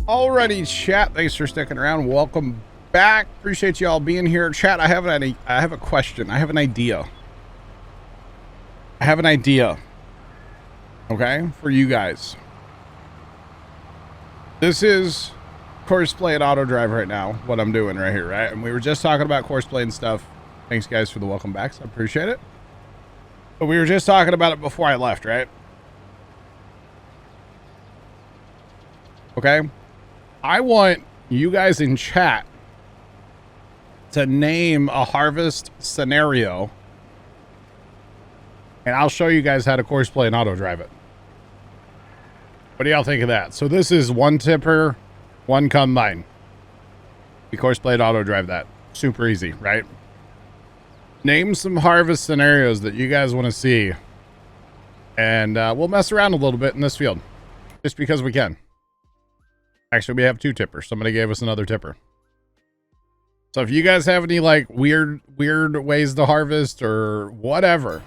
Alrighty, chat. Thanks for sticking around. Welcome back. Appreciate you all being here. Chat, I have a question. I have an idea. Okay, for you guys. This is Courseplay and Auto Drive right now, what I'm doing right here, right? And we were just talking about Courseplay and stuff. Thanks, guys, for the welcome backs. I appreciate it. But we were just talking about it before I left, right? Okay. I want you guys in chat to name a harvest scenario, and I'll show you guys how to Courseplay and Auto Drive it. What do y'all think of that? So this is one tipper, one combine. We Courseplay and Auto Drive that. Super easy, right? Name some harvest scenarios that you guys want to see, and we'll mess around a little bit in this field, just because we can. Actually, we have two tippers. Somebody gave us another tipper. So if you guys have any like weird ways to harvest or whatever,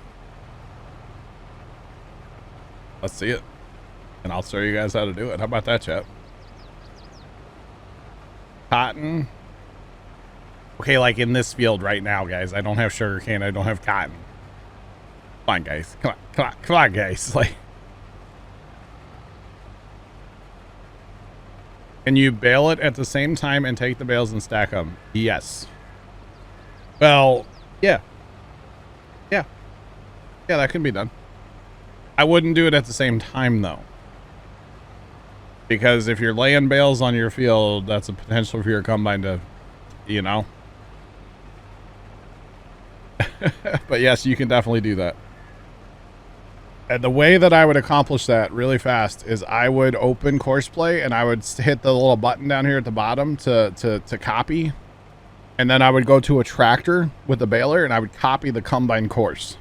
let's see it. And I'll show you guys how to do it. How about that, chat? Cotton. Okay, like in this field right now, guys, I don't have sugarcane. I don't have cotton. Come on, guys. Come on, guys. Like, can you bale it at the same time and take the bales and stack them? Yes. Well, yeah. Yeah, that can be done. I wouldn't do it at the same time, though. Because if you're laying bales on your field, that's a potential for your combine to, you know. But yes, you can definitely do that. And the way that I would accomplish that really fast is I would open Courseplay and I would hit the little button down here at the bottom to copy. And then I would go to a tractor with the baler and I would copy the combine course.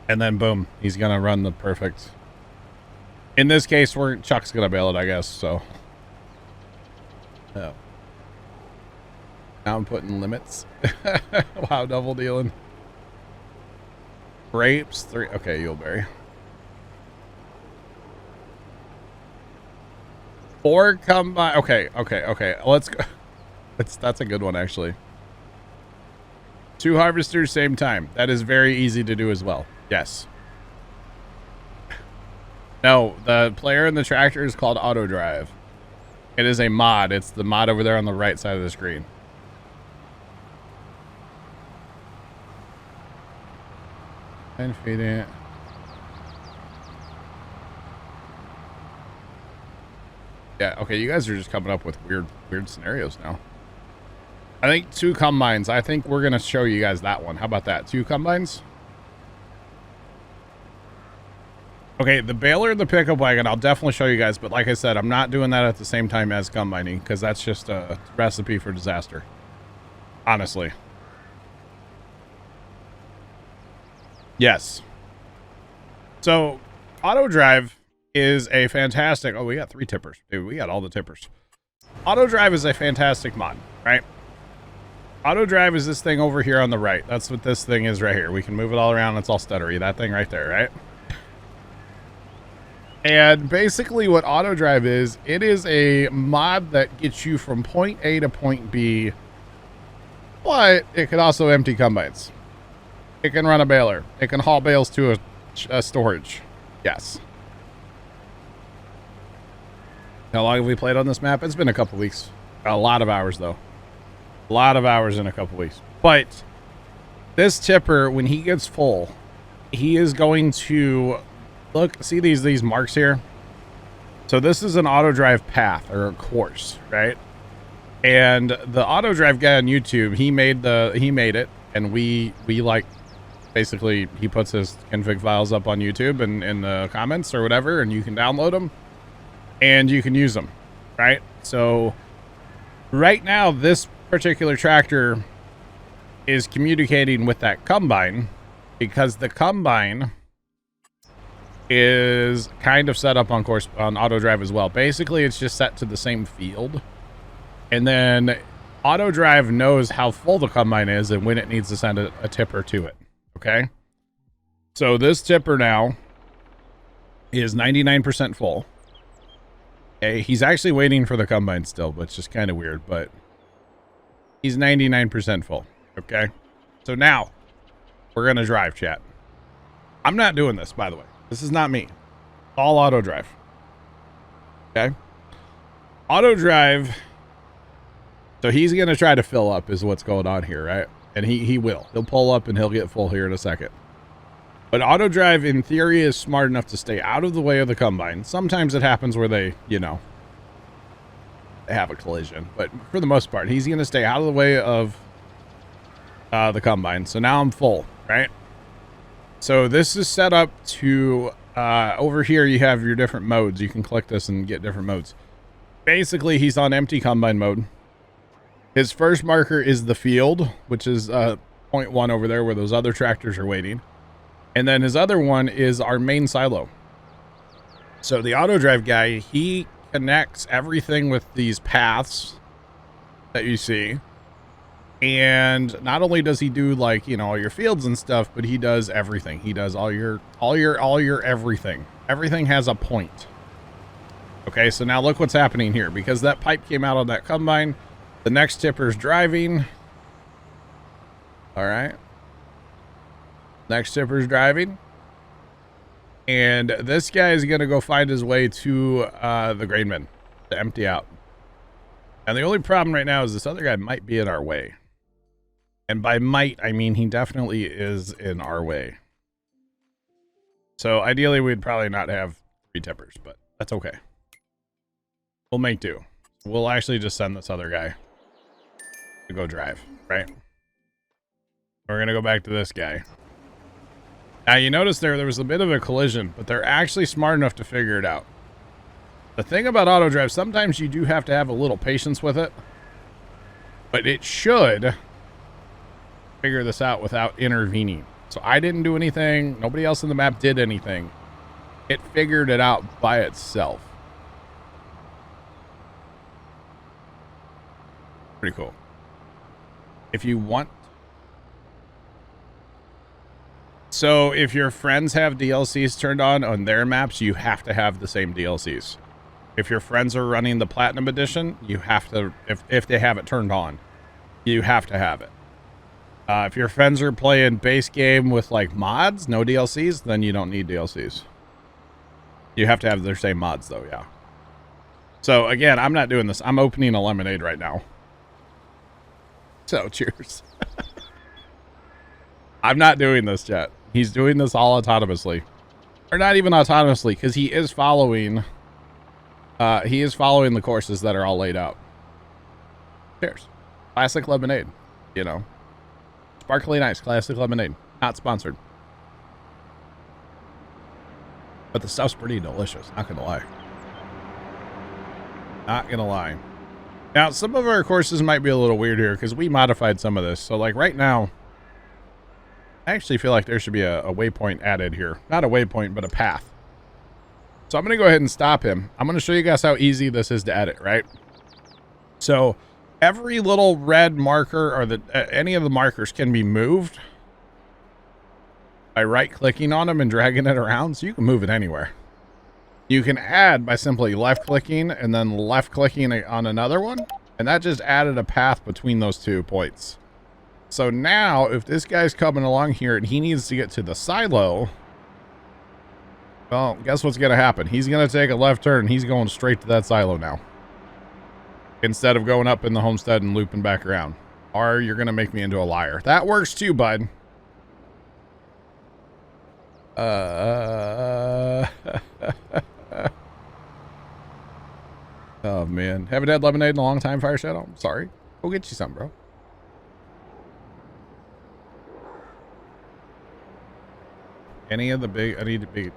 And then boom, he's going to run the perfect. In this case, Chuck's going to bale it, I guess. So. Oh. Now I'm putting limits. Wow, double dealing. Grapes, 3. Okay, Yuleberry. 4 combine. Okay. Let's go. That's a good one, actually. 2 harvesters, same time. That is very easy to do as well. Yes. No, the player in the tractor is called Auto Drive. It is a mod. It's the mod over there on the right side of the screen. And feed it. Yeah, okay, you guys are just coming up with weird scenarios now. I think 2 combines. I think we're gonna show you guys that one. How about that? 2 combines? Okay, the baler and the pickup wagon, I'll definitely show you guys, but like I said, I'm not doing that at the same time as combining, because that's just a recipe for disaster. Honestly. Yes. So, Auto Drive is a fantastic... Oh, we got 3 tippers. Dude, we got all the tippers. Auto Drive is a fantastic mod, right? Auto Drive is this thing over here on the right. That's what this thing is right here. We can move it all around. It's all stuttery. That thing right there, right? And basically what Auto Drive is, it is a mod that gets you from point A to point B, but it could also empty combines. It can run a baler. It can haul bales to a storage. Yes. How long have we played on this map? It's been a couple weeks. A lot of hours, though. A lot of hours in a couple weeks. But this tipper, when he gets full, he is going to... Look, see these marks here? So this is an Auto Drive path, or a course, right? And the Auto Drive guy on YouTube, he made it, and we like... Basically, he puts his config files up on YouTube and in the comments or whatever, and you can download them and you can use them, right? So right now, this particular tractor is communicating with that combine because the combine is kind of set up on Auto Drive as well. Basically, it's just set to the same field, and then Auto Drive knows how full the combine is and when it needs to send a tipper to it. Okay, so this tipper now is 99% full. Okay, he's actually waiting for the combine still, which is kind of weird, but he's 99% full. Okay, so now we're going to drive, chat. I'm not doing this, by the way. This is not me. All auto drive. Okay, auto drive. So he's going to try to fill up is what's going on here, right? And he will. He'll pull up and he'll get full here in a second. But auto drive, in theory, is smart enough to stay out of the way of the combine. Sometimes it happens where they, you know, they have a collision. But for the most part, he's going to stay out of the way of the combine. So now I'm full, right? So this is set up to, over here you have your different modes. You can click this and get different modes. Basically, he's on empty combine mode. His first marker is the field, which is 0.1 over there where those other tractors are waiting. And then his other one is our main silo. So the auto drive guy, he connects everything with these paths that you see. And not only does he do, like, you know, all your fields and stuff, but he does everything. He does all your everything. Everything has a point. Okay, so now look what's happening here. Because that pipe came out on that combine, the next tipper's driving. All right. Next tipper's driving. And this guy is going to go find his way to the grain bin to empty out. And the only problem right now is this other guy might be in our way. And by might, I mean he definitely is in our way. So ideally, we'd probably not have 3 tippers, but that's okay. We'll make do. We'll actually just send this other guy to go drive, right? We're going to go back to this guy. Now, you notice there was a bit of a collision, but they're actually smart enough to figure it out. The thing about auto drive, sometimes you do have to have a little patience with it, but it should figure this out without intervening. So I didn't do anything. Nobody else in the map did anything. It figured it out by itself. Pretty cool. If you want. So if your friends have DLCs turned on their maps, you have to have the same DLCs. If your friends are running the Platinum Edition, you have to, if they have it turned on, you have to have it. If your friends are playing base game with like mods, no DLCs, then you don't need DLCs. You have to have their same mods though, yeah. So again, I'm not doing this. I'm opening a lemonade right now. So cheers. I'm not doing this, chat. He's doing this all autonomously. Or not even autonomously, because he is following the courses that are all laid out. Cheers. Classic lemonade, you know. Sparkly nice, classic lemonade. Not sponsored. But the stuff's pretty delicious, not gonna lie. Not gonna lie. Now, some of our courses might be a little weird here, because we modified some of this. So, like, right now, I actually feel like there should be a waypoint added here. Not a waypoint, but a path. So I'm going to go ahead and stop him. I'm going to show you guys how easy this is to edit, right? So every little red marker or any of the markers can be moved by right-clicking on them and dragging it around. So you can move it anywhere. You can add by simply left-clicking and then left-clicking on another one. And that just added a path between those 2 points. So now, if this guy's coming along here and he needs to get to the silo, well, guess what's going to happen? He's going to take a left turn and he's going straight to that silo now. Instead of going up in the homestead and looping back around. Or you're going to make me into a liar. That works too, bud. Oh, man. Haven't had lemonade in a long time, Fire Shadow. I'm sorry. Go get you some, bro. Any of the big, I need to be.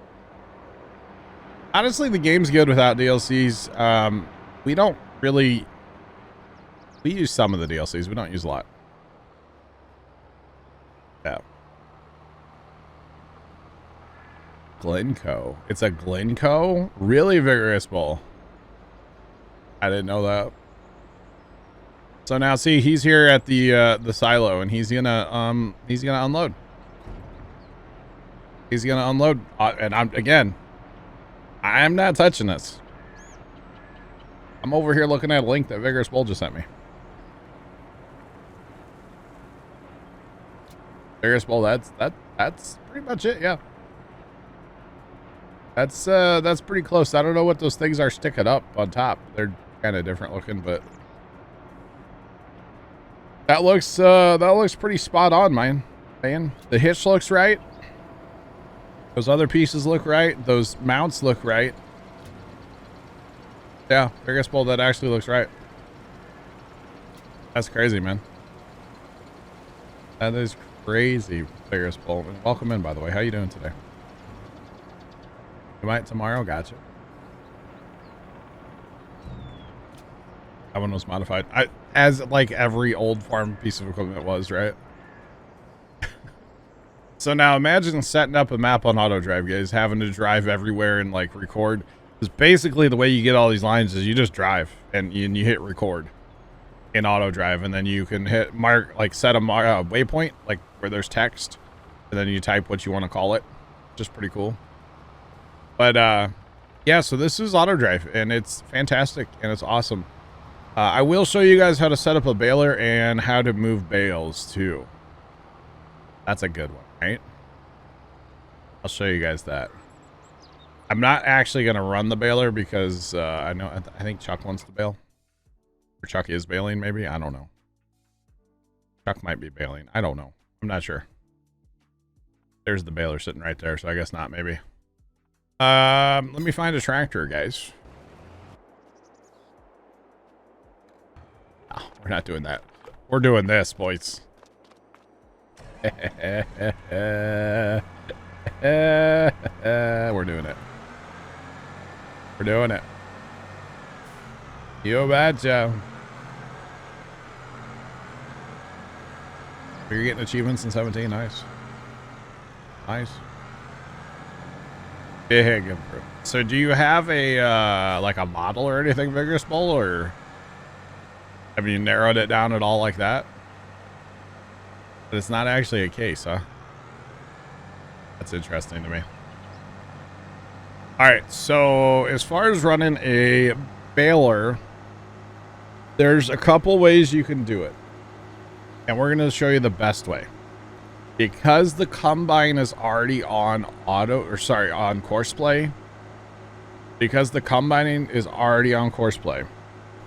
Honestly, the game's good without DLCs. We don't really, we use some of the DLCs. We don't use a lot. Yeah. Glencoe. It's a Glencoe? Really vigorous bull. I didn't know that. So now see, he's here at the silo and he's gonna unload. He's going to unload. And I'm not touching this. I'm over here looking at a link that Vigorous Bull just sent me. Vigorous Bull, that's pretty much it, yeah. That's pretty close. I don't know what those things are sticking up on top. They're kind of different looking, but that looks pretty spot on, man. The hitch looks right. Those other pieces look right. Those mounts look right. Yeah, Vigorous Bull, that actually looks right. That's crazy, man. That is crazy, Vigorous Bull. Welcome in, by the way. How you doing today? You might tomorrow? Gotcha. That one was modified. As like every old farm piece of equipment was, right? So now imagine setting up a map on auto drive, guys, having to drive everywhere and like record. Because basically the way you get all these lines is you just drive and you hit record in auto drive, and then you can hit mark, like set a waypoint, like where there's text, and then you type what you want to call it. Just pretty cool. But yeah, so this is auto drive and it's fantastic and it's awesome. I will show you guys how to set up a baler and how to move bales too. That's a good one, right? I'll show you guys that. I'm not actually going to run the baler because I think Chuck wants to bail. Or Chuck is bailing, maybe? I don't know. Chuck might be bailing. I don't know. I'm not sure. There's the baler sitting right there, so I guess not, maybe. Let me find a tractor, guys. No, we're not doing that. We're doing this, boys. We're doing it. We're doing it. You betcha. You're getting achievements in 17. Nice. Nice. Big improvement. So do you have a like a model or anything, Vigorous Bull, or have you narrowed it down at all like that? But it's not actually a case, huh? That's interesting to me. All right, so as far as running a baler, there's a couple ways you can do it. And we're going to show you the best way. Because the combine is already on on course play. Because the combining is already on course play,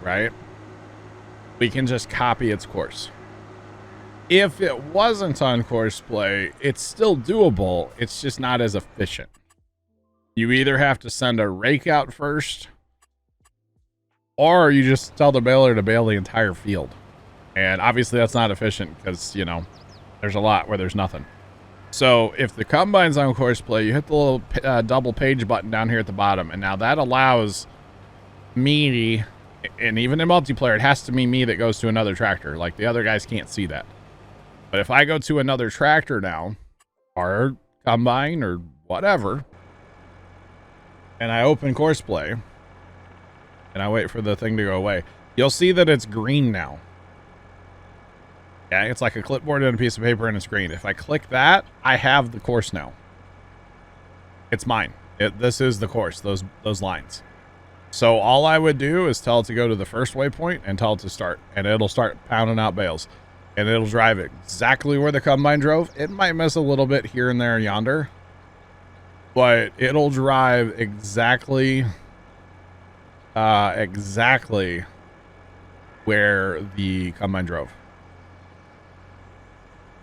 right? We can just copy its course. If it wasn't on course play, it's still doable. It's just not as efficient. You either have to send a rake out first, or you just tell the baler to bale the entire field. And obviously that's not efficient because, you know, there's a lot where there's nothing. So if the combine's on course play, you hit the little double page button down here at the bottom. And now that allows me, and even in multiplayer, it has to be me that goes to another tractor. Like the other guys can't see that. But if I go to another tractor now, or combine or whatever, and I open course play, and I wait for the thing to go away, you'll see that it's green now. Yeah, it's like a clipboard and a piece of paper and it's green. If I click that, I have the course now. It's mine. This is the course, those lines. So all I would do is tell it to go to the first waypoint and tell it to start, and it'll start pounding out bales. And it'll drive exactly where the combine drove. It might miss a little bit here and there yonder, but it'll drive exactly where the combine drove,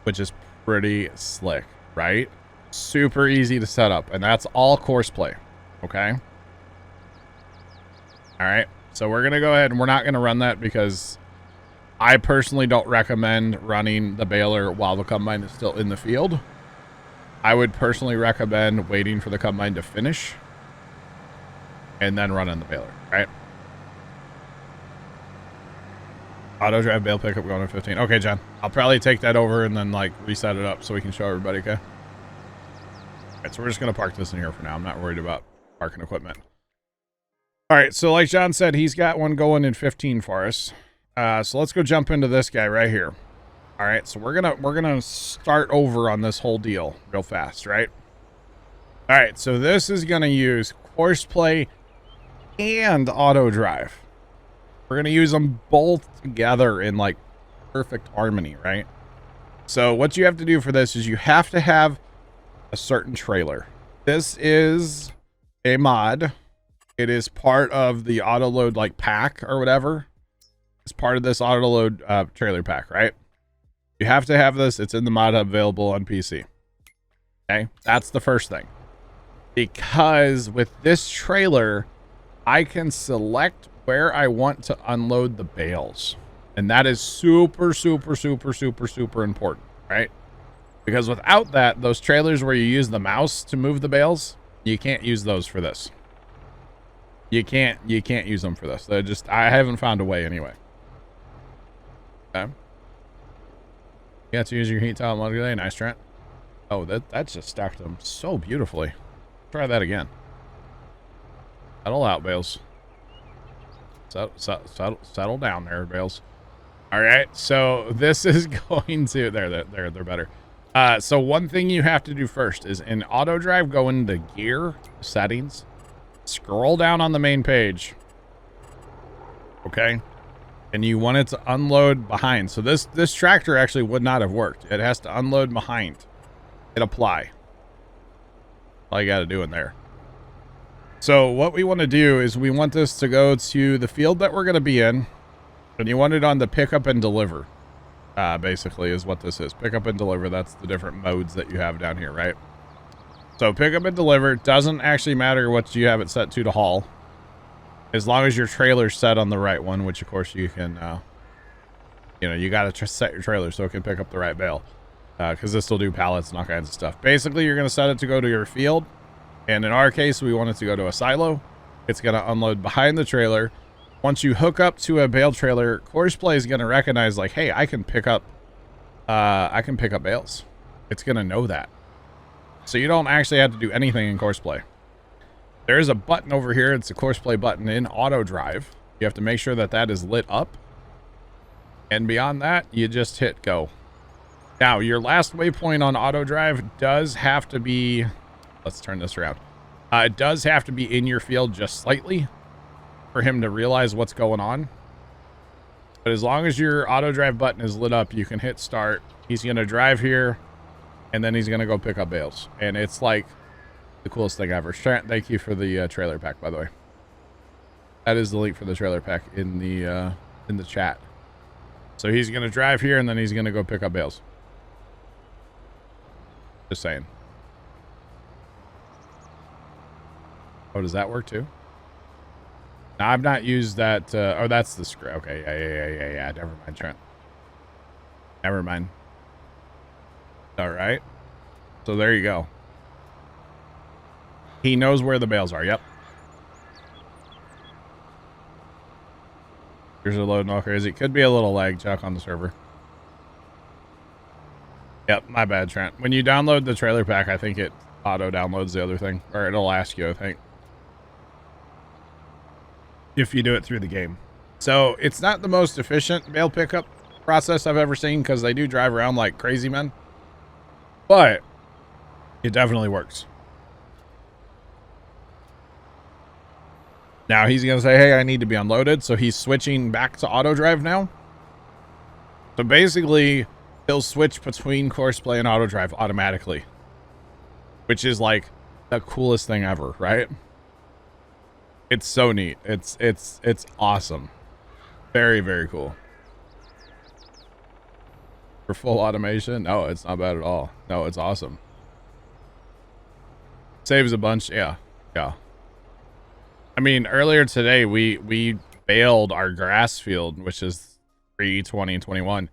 which is pretty slick, right? Super easy to set up, and that's all course play. Okay. All right. So we're going to go ahead and we're not going to run that because I personally don't recommend running the baler while the combine is still in the field. I would personally recommend waiting for the combine to finish and then running the baler, right? Auto drive bale pickup going to 15. Okay, John. I'll probably take that over and then like reset it up so we can show everybody, okay? All right, so we're just going to park this in here for now. I'm not worried about parking equipment. All right, so like John said, he's got one going in 15 for us. So let's go jump into this guy right here. All right, so we're gonna start over on this whole deal real fast, right? All right, so this is gonna use course play and auto drive. We're going to use them both together in like perfect harmony, right? So what you have to do for this is you have to have a certain trailer. This is a mod. It is part of the auto load like pack or whatever. It's part of this auto load trailer pack, right? You have to have this. It's in the mod hub available on PC. Okay, that's the first thing. Because with this trailer, I can select where I want to unload the bales. And that is super, super, super, super, super important, right? Because without that, those trailers where you use the mouse to move the bales, you can't use those for this. You can't use them for this. They're just, I haven't found a way anyway. Okay. You got to use your heat tile mod today. Nice, Trent. Oh, that just stacked them so beautifully. Try that again. Settle out, bales. Settle down there, bales. All right, so this is going to they're better. So one thing you have to do first is in auto drive, go into gear settings, scroll down on the main page. Okay, and you want it to unload behind. So this tractor actually would not have worked. It has to unload behind. Hit apply. All you got to do in there. So what we want to do is we want this to go to the field that we're going to be in. And you want it on the pick up and deliver, basically is what this is. Pick up and deliver. That's the different modes that you have down here, right? So pick up and deliver. Doesn't actually matter what you have it set to haul. As long as your trailer's set on the right one, which of course you can, you know, you got to set your trailer so it can pick up the right bale. Because this will do pallets and all kinds of stuff. Basically, you're going to set it to go to your field. And in our case, we want it to go to a silo. It's going to unload behind the trailer. Once you hook up to a bale trailer, Courseplay is going to recognize like, hey, I can pick up bales. It's going to know that. So you don't actually have to do anything in Courseplay. There is a button over here. It's a Courseplay button in auto drive. You have to make sure that that is lit up. And beyond that, you just hit go. Now, your last waypoint on auto drive does have to be, let's turn this around. It does have to be in your field just slightly for him to realize what's going on. But as long as your auto drive button is lit up, you can hit start. He's going to drive here, and then he's going to go pick up bales. And it's like the coolest thing ever. Trent, thank you for the trailer pack, by the way. That is the link for the trailer pack in the chat. So he's going to drive here, and then he's going to go pick up bales. Just saying. Oh, does that work too? No, I've not used that. Oh, that's the script. Okay, yeah. Never mind, Trent. Never mind. All right. So there you go. He knows where the bales are. Yep. Here's a load and all crazy. Could be a little lag, Chuck, on the server. Yep, my bad, Trent. When you download the trailer pack, I think it auto downloads the other thing, or it'll ask you, I think, if you do it through the game. So it's not the most efficient bale pickup process I've ever seen because they do drive around like crazy men, but it definitely works. Now he's going to say, hey, I need to be unloaded. So he's switching back to auto drive now. So basically he'll switch between Courseplay and auto drive automatically, which is like the coolest thing ever, right? It's so neat. It's awesome. Very, very cool. For full automation? No, it's not bad at all. No, it's awesome. Saves a bunch. Yeah. I mean, earlier today, we baled our grass field, which is 3, 20, and 21.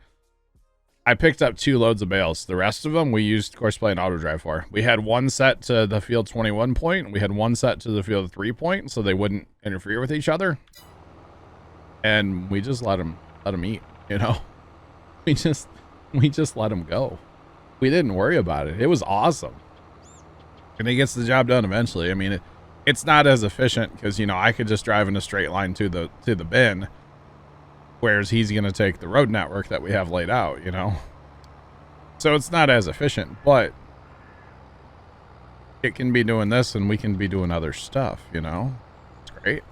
I picked up 2 loads of bales. The rest of them we used Courseplay and auto drive for. We had one set to the field 21 point. We had one set to the field 3 point, so they wouldn't interfere with each other. And we just let them eat, you know. We just let them go. We didn't worry about it. It was awesome. And it gets the job done eventually. I mean, it's not as efficient because, you know, I could just drive in a straight line to the bin, whereas he's going to take the road network that we have laid out, you know. So it's not as efficient, but it can be doing this and we can be doing other stuff, you know. It's great.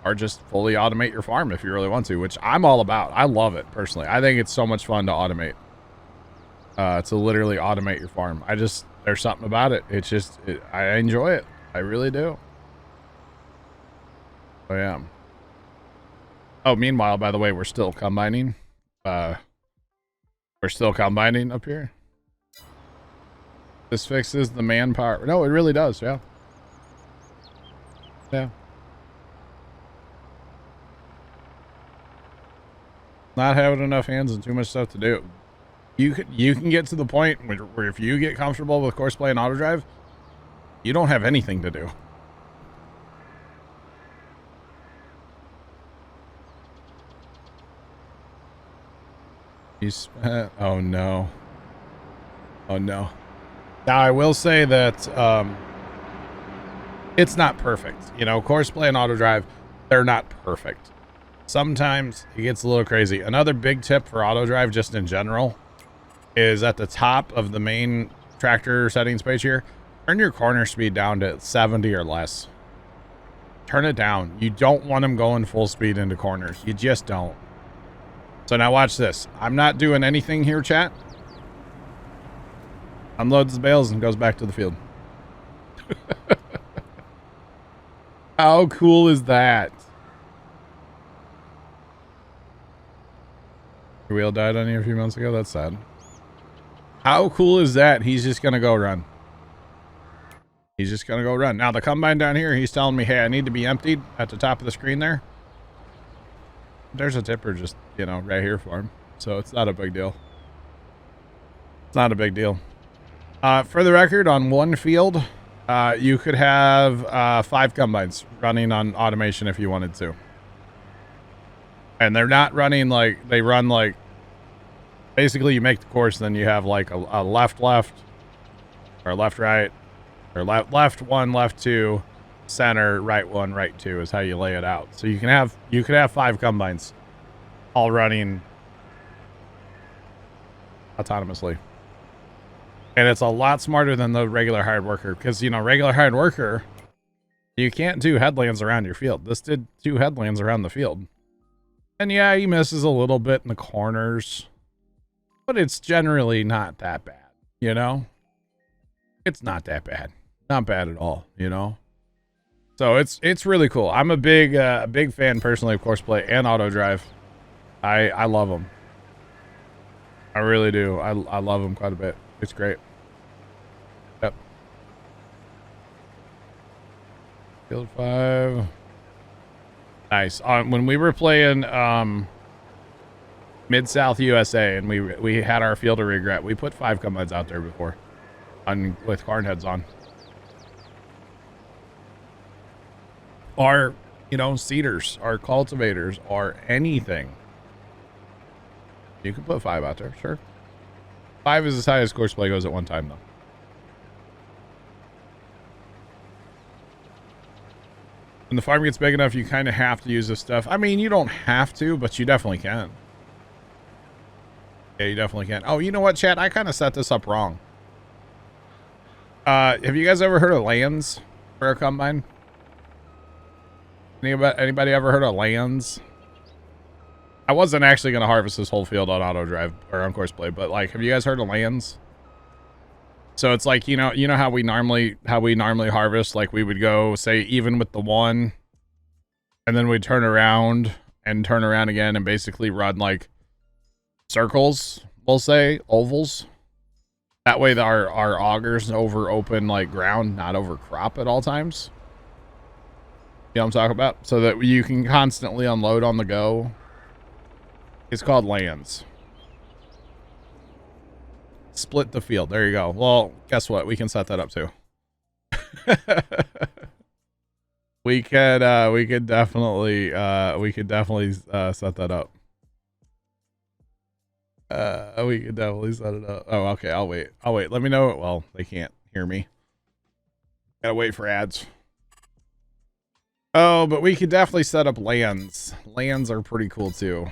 or just fully automate your farm if you really want to, which I'm all about. I love it personally. I think it's so much fun to automate. To literally automate your farm. There's something about it. It's just, I enjoy it. I really do. I am. Oh, meanwhile, by the way, we're still combining. We're still combining up here. This fixes the manpower. No, it really does. Yeah. Yeah. Not having enough hands and too much stuff to do. You can get to the point where if you get comfortable with courseplay and auto drive, you don't have anything to do. You spent, oh no. Oh no. Now I will say that it's not perfect. You know, courseplay and auto drive, they're not perfect. Sometimes it gets a little crazy. Another big tip for auto drive just in general is at the top of the main tractor settings page here, turn your corner speed down to 70 or less. Turn it down. You don't want them going full speed into corners. You just don't. So now watch this. I'm not doing anything here, chat. Unloads the bales and goes back to the field. How cool is that? Your wheel died on you a few months ago? That's sad. How cool is that? He's just going to go run. He's just going to go run. Now, the combine down here, he's telling me, hey, I need to be emptied at the top of the screen there. There's a tipper just, you know, right here for him. So it's not a big deal. It's not a big deal. For the record, on one field, you could have 5 combines running on automation if you wanted to. And they're not running like, they run like, basically you make the course, then you have like a left, or left, right, or left 1, left 2, center, right 1, right 2 is how you lay it out. So you could have 5 combines all running autonomously. And it's a lot smarter than the regular hired worker, because, you know, regular hired worker, you can't do headlands around your field. This did 2 headlands around the field. And yeah, he misses a little bit in the corners, but it's generally not that bad, you know? It's not that bad. Not bad at all, you know? So it's really cool. I'm a big fan personally of courseplay and auto drive. I love them. I really do. I love them quite a bit. It's great. Yep. Field 5. Nice. When we were playing Mid-South USA and we had our field of regret, we put 5 combines out there before with corn heads on. Or, you know, seeders, or cultivators, or anything. You can put 5 out there, sure. 5 is as high as courseplay goes at one time, though. When the farm gets big enough, you kind of have to use this stuff. I mean, you don't have to, but you definitely can. Yeah, you definitely can. Oh, you know what, chat? I kind of set this up wrong. Have you guys ever heard of lands for a combine? Anybody ever heard of lands? I wasn't actually going to harvest this whole field on auto drive or on courseplay, but like, have you guys heard of lands? So it's like, you know how we normally harvest, like we would go, say, even with the 1, and then we'd turn around and turn around again and basically run like circles, we'll say, ovals. That way our augers over open like ground, not over crop at all times. You know what I'm talking about? So that you can constantly unload on the go. It's called lands. Split the field. There you go. Well, guess what? We can set that up too. we could definitely set that up. We could definitely set it up. Oh, okay. I'll wait. Let me know. Well, they can't hear me. Gotta wait for ads. Oh, but we could definitely set up lands. Lands are pretty cool too.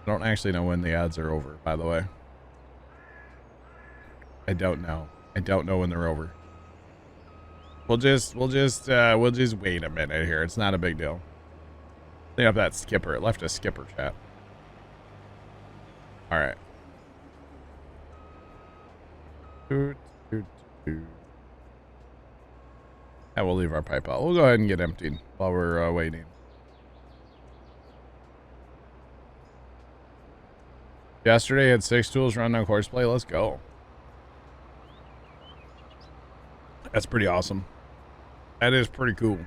I don't actually know when the ads are over, by the way. I don't know. I don't know when they're over. We'll just wait a minute here. It's not a big deal. Clean up that skipper. It left a skipper chat. All right. And we'll leave our pipe out. We'll go ahead and get emptied while we're waiting. Yesterday had 6 tools run on horseplay. Let's go. That's pretty awesome. That is pretty cool.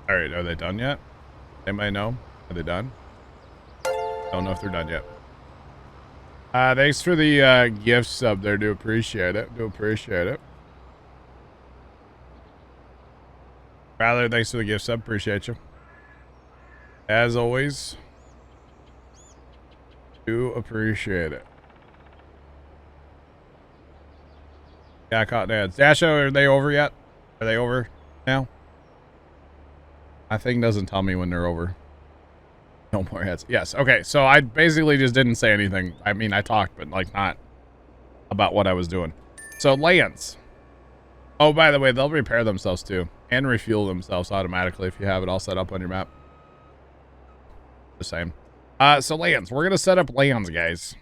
All right, are they done yet? Anybody know? Are they done? Don't know if they're done yet. Thanks for the gift sub there. Do appreciate it. Do appreciate it. Rather, thanks for the gift sub. Appreciate you. As always, do appreciate it. Yeah, cotton ads. Dasho, are they over yet? Are they over now? My thing doesn't tell me when they're over. No more ads. Yes. Okay. So I basically just didn't say anything. I mean, I talked, but like not about what I was doing. So lands. Oh, by the way, they'll repair themselves too and refuel themselves automatically if you have it all set up on your map. Just saying. So lands. We're going to set up lands, guys.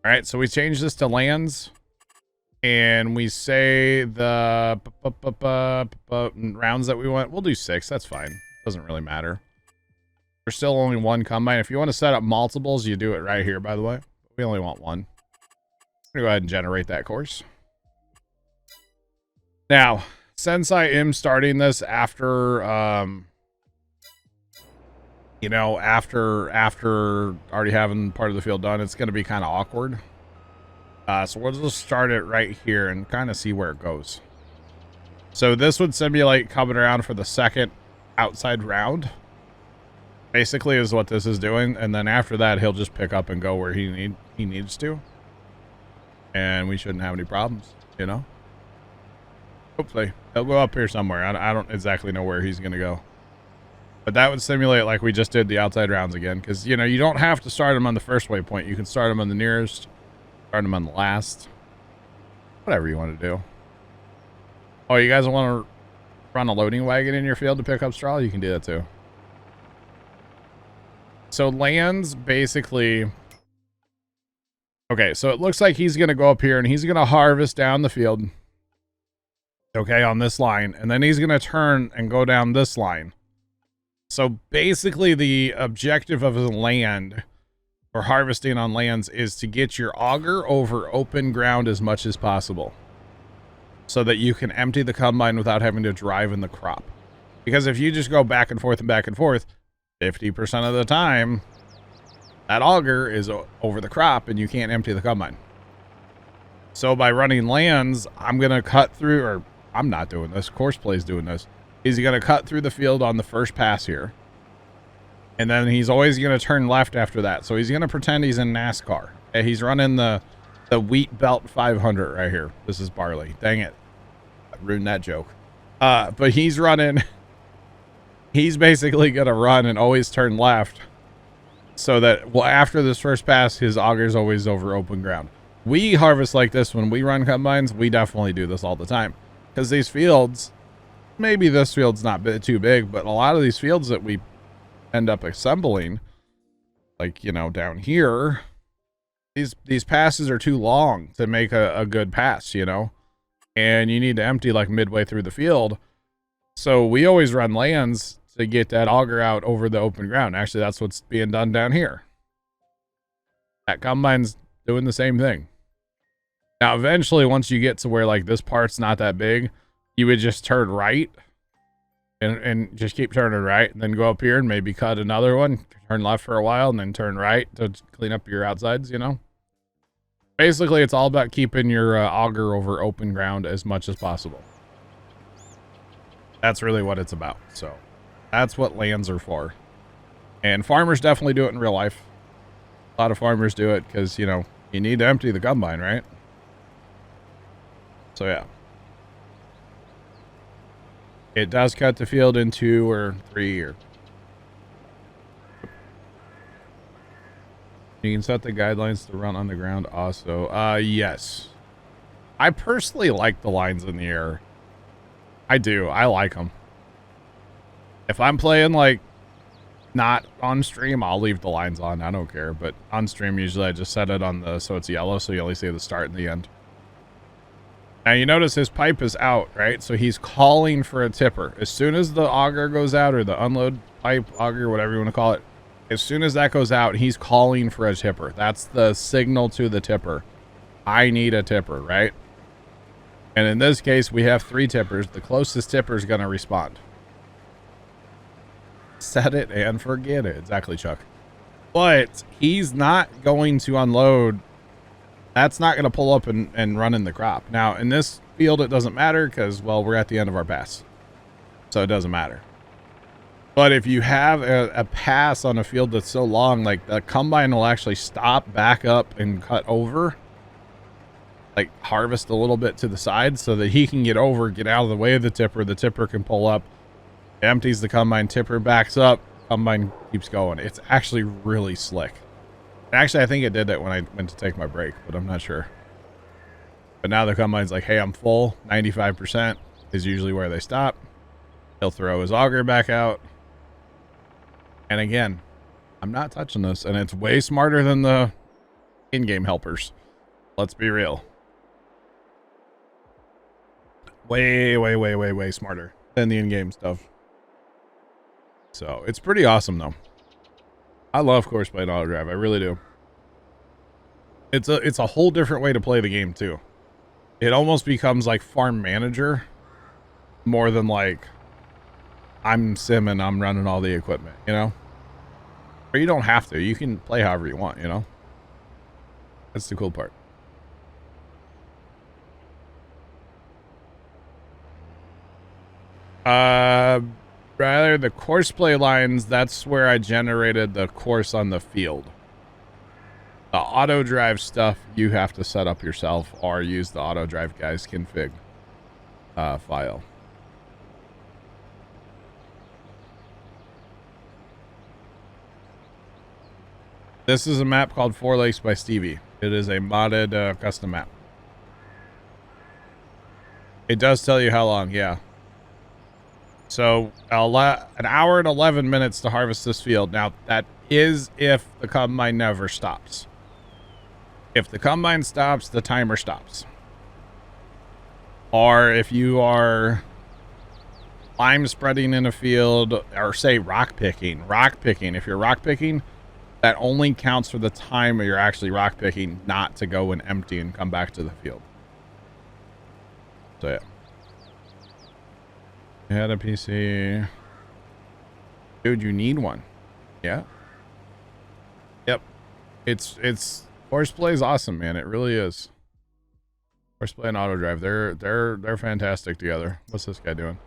All right. So we change this to lands. And we say the rounds that we want. We'll do 6. That's fine. Doesn't really matter. There's still only 1 combine. If you want to set up multiples, you do it right here, by the way. We only want 1. I'm going to go ahead and generate that course. Now, since I am starting this after, you know, after already having part of the field done, it's going to be kind of awkward. So we'll just start it right here and kind of see where it goes. So this would simulate coming around for the second outside round. Basically is what this is doing. And then after that, he'll just pick up and go where he needs to. And we shouldn't have any problems, you know? Hopefully. He'll go up here somewhere. I don't exactly know where he's going to go. But that would simulate like we just did the outside rounds again. Because, you know, you don't have to start him on the first waypoint. You can start him on the nearest. Start them on the last. Whatever you want to do. Oh, you guys want to run a loading wagon in your field to pick up straw? You can do that too. So lands basically. Okay, so it looks like he's going to go up here and he's going to harvest down the field. Okay, on this line. And then he's going to turn and go down this line. So basically the objective of his land, or harvesting on lands, is to get your auger over open ground as much as possible so that you can empty the combine without having to drive in the crop. Because if you just go back and forth, 50% of the time that auger is over the crop and you can't empty the combine. So by running lands, I'm going to cut through, or I'm not doing this, Courseplay is doing this. He's going to cut through the field on the first pass here. And then he's always going to turn left after that. So he's going to pretend he's in NASCAR. Okay, he's running the Wheat Belt 500 right here. This is Barley. Dang it. I ruined that joke. But he's running. He's basically going to run and always turn left. So that, well, after this first pass, his auger's always over open ground. We harvest like this when we run combines. We definitely do this all the time. Because these fields, maybe this field's not too big, but a lot of these fields that we end up assembling, like, you know, down here, these passes are too long to make a good pass, you know, and you need to empty like midway through the field. So we always run lands to get that auger out over the open ground. Actually, that's what's being done down here. That combine's doing the same thing. Now, eventually, once you get to where like this part's not that big, you would just turn right and just keep turning right, and then go up here and maybe cut another one, turn left for a while, and then turn right to clean up your outsides, you know? Basically, it's all about keeping your auger over open ground as much as possible. That's really what it's about. So that's what lands are for. And farmers definitely do it in real life. A lot of farmers do it because, you know, you need to empty the combine, right? So yeah. It does cut the field in 2 or 3 years. You can set the guidelines to run on the ground also. Yes. I personally like the lines in the air. I do. I like them. If I'm playing like not on stream, I'll leave the lines on. I don't care. But on stream, usually I just set it on the so it's yellow, so you only see the start and the end. Now you notice his pipe is out, right? So he's calling for a tipper. As soon as the auger goes out, or the unload pipe, auger, whatever you want to call it, as soon as that goes out, he's calling for a tipper. That's the signal to the tipper. I need a tipper, right? And in this case, we have 3 tippers. The closest tipper is going to respond. Set it and forget it. Exactly, Chuck. But he's not going to unload. That's not going to pull up and run in the crop. Now, in this field, it doesn't matter because, well, we're at the end of our pass. So it doesn't matter. But if you have a pass on a field that's so long, like the combine will actually stop, back up, and cut over. Like harvest a little bit to the side so that he can get over, get out of the way of the tipper. The tipper can pull up, empties the combine, tipper backs up, combine keeps going. It's actually really slick. Actually, I think it did that when I went to take my break, but I'm not sure. But now the combine's like, hey, I'm full. 95% is usually where they stop. He'll throw his auger back out. And again, I'm not touching this, and it's way smarter than the in-game helpers. Let's be real. Way smarter than the in-game stuff. So it's pretty awesome though. I love course play and auto drive. I really do. It's a whole different way to play the game too. It almost becomes like farm manager more than like I'm sim and I'm running all the equipment, you know? Or you don't have to. You can play however you want, you know? That's the cool part. Rather the course play lines, that's where I generated the course on the field. The auto drive stuff you have to set up yourself or use the auto drive guys config file. This is a map called 4 Lakes by Stevie. It is a modded custom map. It does tell you how long, yeah. So an hour and 11 minutes to harvest this field. Now that is if the combine never stops. If the combine stops, the timer stops. Or if you are lime spreading in a field, or say rock picking. If you're rock picking, that only counts for the time you're actually rock picking, not to go and empty and come back to the field. So yeah. You had a PC. Dude, you need one. Yeah. Yep. It's horseplay is awesome, man. It really is. Horseplay and auto drive. They're fantastic together. What's this guy doing?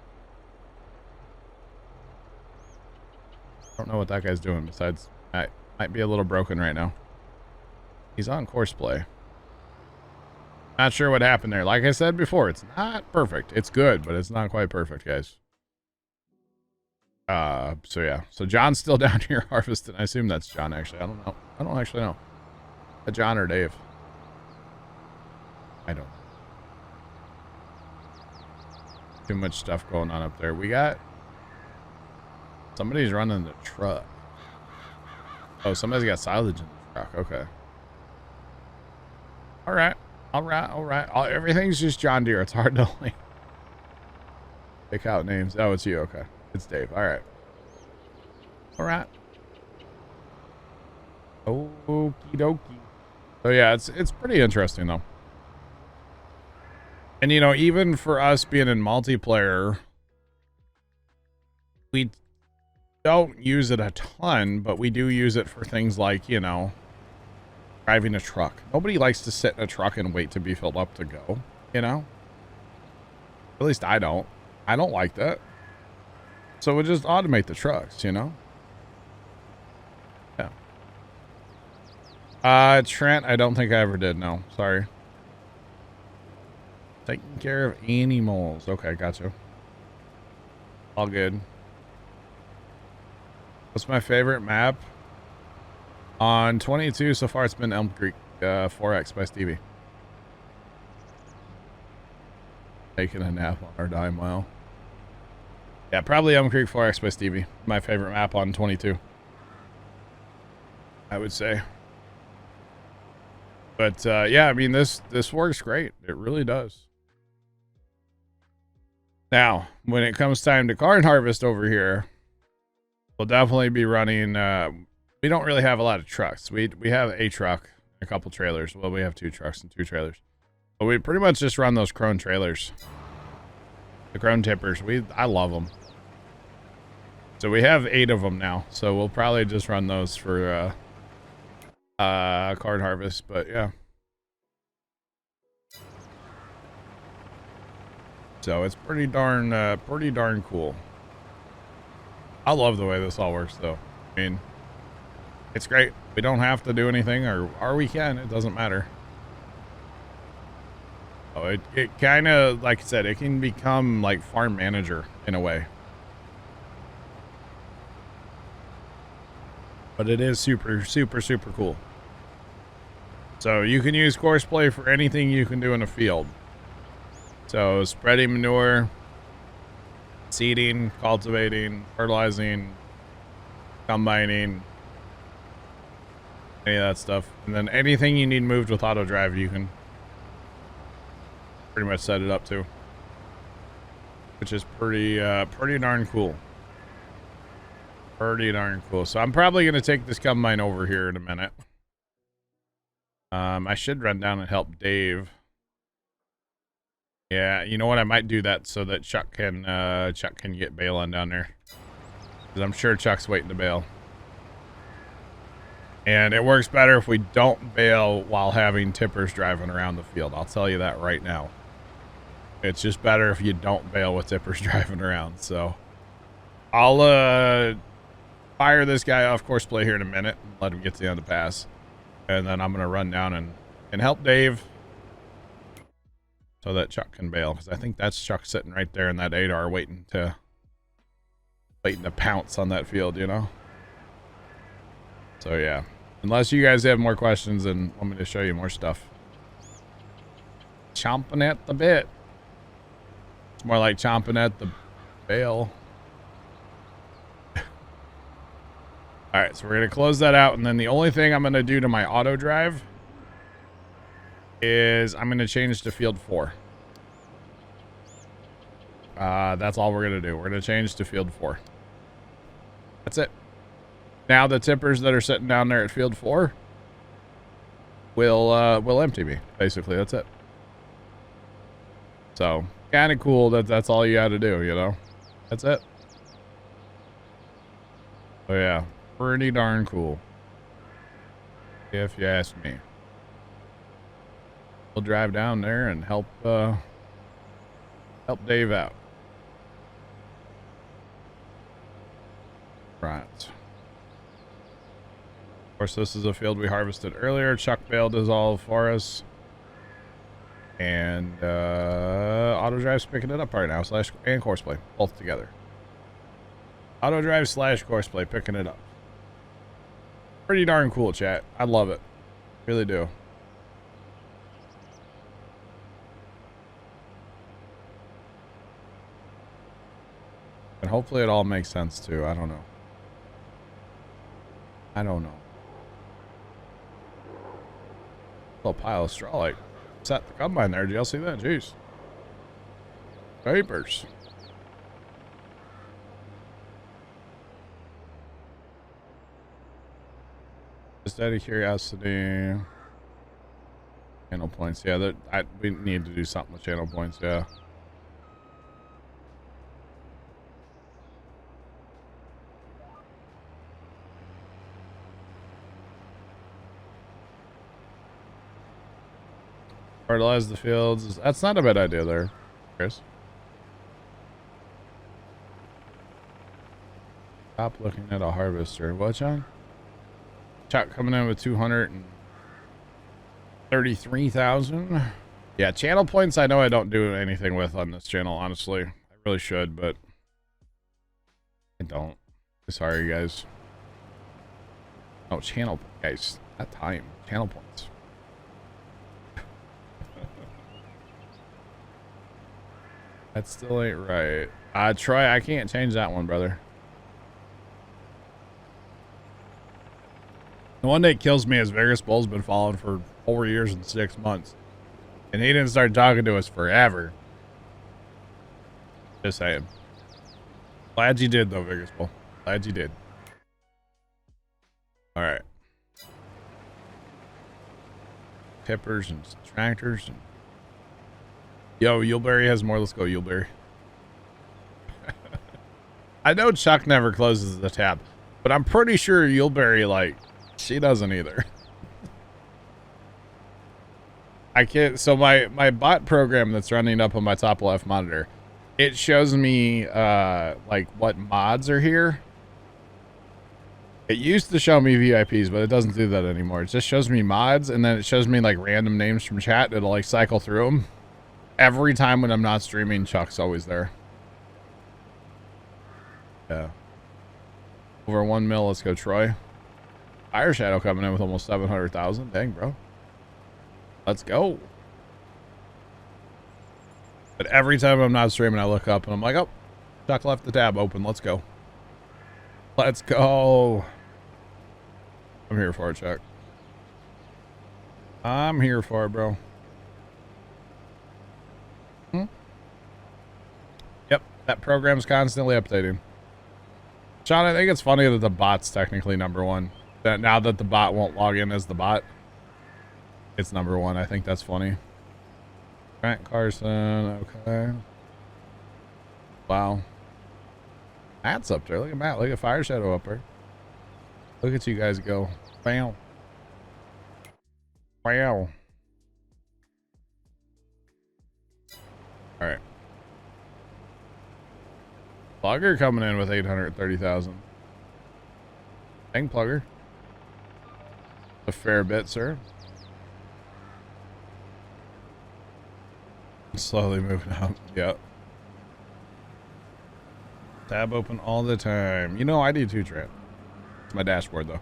I don't know what that guy's doing besides might be a little broken right now. He's on course play. Not sure what happened there. Like I said before, it's not perfect. It's good, but it's not quite perfect, guys. So yeah. So John's still down here harvesting. I assume that's John, actually. I don't know. I don't actually know. John or Dave? I don't know. Too much stuff going on up there. We got... Somebody's running the truck. Oh, somebody's got silage in the truck. Okay. Alright. Alright. Everything's just John Deere. It's hard to like pick out names. Oh, it's you. Okay. It's Dave. Alright. Alright. Okie dokie. So yeah, it's pretty interesting though. And you know, even for us being in multiplayer, we don't use it a ton, but we do use it for things like, you know, driving a truck. Nobody likes to sit in a truck and wait to be filled up to go, you know? At least I don't. I don't like that. So we'll just automate the trucks, you know? Yeah. Trent, I don't think I ever did, no. Sorry. Taking care of animals. Okay, gotcha. All good. What's my favorite map? On 22 so far, it's been Elm Creek 4X by Stevie. Taking a nap on our dime mile. Yeah, probably Elm Creek 4X by Stevie. My favorite map on 22. I would say. But yeah, I mean this works great. It really does. Now, when it comes time to corn harvest over here, we'll definitely be running. We don't really have a lot of trucks. We have a truck, a couple trailers. Well, we have 2 trucks and 2 trailers. But we pretty much just run those crone trailers. The crone tippers. I love them. So we have 8 of them now. So we'll probably just run those for corn harvest. But yeah. So it's pretty darn cool. I love the way this all works, though. I mean, it's great. We don't have to do anything, or we can. It doesn't matter. Oh, it kind of, like I said, it can become like farm manager in a way. But it is super, super, super cool. So you can use Courseplay for anything you can do in a field. So spreading manure, seeding, cultivating, fertilizing, combining, any of that stuff. And then anything you need moved with auto drive, you can pretty much set it up to, which is pretty darn cool. Pretty darn cool. So I'm probably going to take this combine over here in a minute. I should run down and help Dave. Yeah, you know what? I might do that so that Chuck can get bail on down there. Because I'm sure Chuck's waiting to bail. And it works better if we don't bail while having tippers driving around the field. I'll tell you that right now. It's just better if you don't bail with tippers driving around. So I'll fire this guy off Courseplay here in a minute and let him get to the underpass. And then I'm going to run down and help Dave so that Chuck can bail. Because I think that's Chuck sitting right there in that 8R waiting to pounce on that field, you know? So yeah. Unless you guys have more questions and want me to show you more stuff. Chomping at the bit. It's more like chomping at the bale. Alright, so we're going to close that out. And then the only thing I'm going to do to my auto drive is I'm going to change to field 4. That's all we're going to do. We're going to change to field 4. That's it. Now the tippers that are sitting down there at field 4 will empty me. Basically, that's it. So, kind of cool that that's all you got to do, you know? That's it. So yeah, pretty darn cool. If you ask me. We'll drive down there and help Dave out. Right. Of course, this is a field we harvested earlier. Chuck baled is all for us. And auto drive's picking it up right now, and Courseplay, both together. Auto drive / Courseplay picking it up. Pretty darn cool, chat. I love it. Really do. And hopefully it all makes sense too. I don't know. I don't know. Little pile of straw like sat the combine there. Did y'all see that? Jeez. Papers. Just out of curiosity. Channel points. Yeah, we need to do something with channel points. Yeah. Fertilize the fields. That's not a bad idea there, Chris. Stop looking at a harvester. What, John? Chuck coming in with 233,000. Yeah, channel points I know I don't do anything with on this channel, honestly. I really should, but I don't. Sorry, guys. Oh, channel guys. That time. Channel points. That still ain't right. Troy, I can't change that one, brother. The one that kills me is Vegas Bull's been following for 4 years and 6 months. And he didn't start talking to us forever. Just saying. Glad you did, though, Vegas Bull. Glad you did. All right. Tippers and tractors. And... Yo, Yuleberry has more. Let's go, Yuleberry. I know Chuck never closes the tab, but I'm pretty sure Yuleberry, like, she doesn't either. I can't. So my bot program that's running up on my top left monitor, it shows me like what mods are here. It used to show me VIPs, but it doesn't do that anymore. It just shows me mods, and then it shows me like random names from chat. It'll like cycle through them. Every time when I'm not streaming, Chuck's always there. Yeah. Over 1 mil. Let's go, Troy. Fire Shadow coming in with almost 700,000. Dang, bro. Let's go. But every time I'm not streaming, I look up and I'm like, oh, Chuck left the tab open. Let's go. Let's go. I'm here for it, Chuck. I'm here for it, bro. Yep, that program's constantly updating. Sean, I think it's funny that the bot's technically #1. That now that the bot won't log in as the bot, it's #1. I think that's funny. Grant Carson, okay. Wow. Matt's up there. Look at Matt. Look at Fire Shadow up there. Look at you guys go. Bam. Wow. All right. Plugger coming in with 830,000. Dang, Plugger. A fair bit, sir. Slowly moving up. Yep. Tab open all the time. You know I do too, Trent. It's my dashboard though.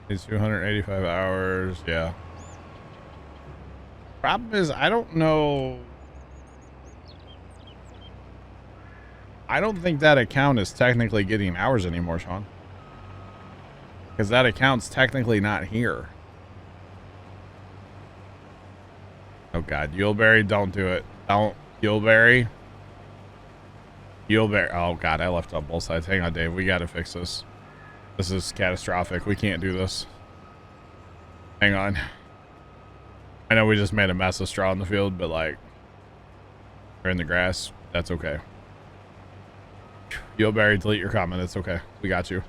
It's 285 hours. Yeah. Problem is, I don't know. I don't think that account is technically getting hours anymore, Sean. Because that account's technically not here. Oh God, Yuleberry, don't do it. Don't. Yuleberry. Yuleberry. Oh God, I left up both sides. Hang on, Dave. We got to fix this. This is catastrophic. We can't do this. Hang on. I know we just made a mess of straw in the field, but like, we're in the grass. That's okay. Yuleberry, delete your comment. It's okay. We got you.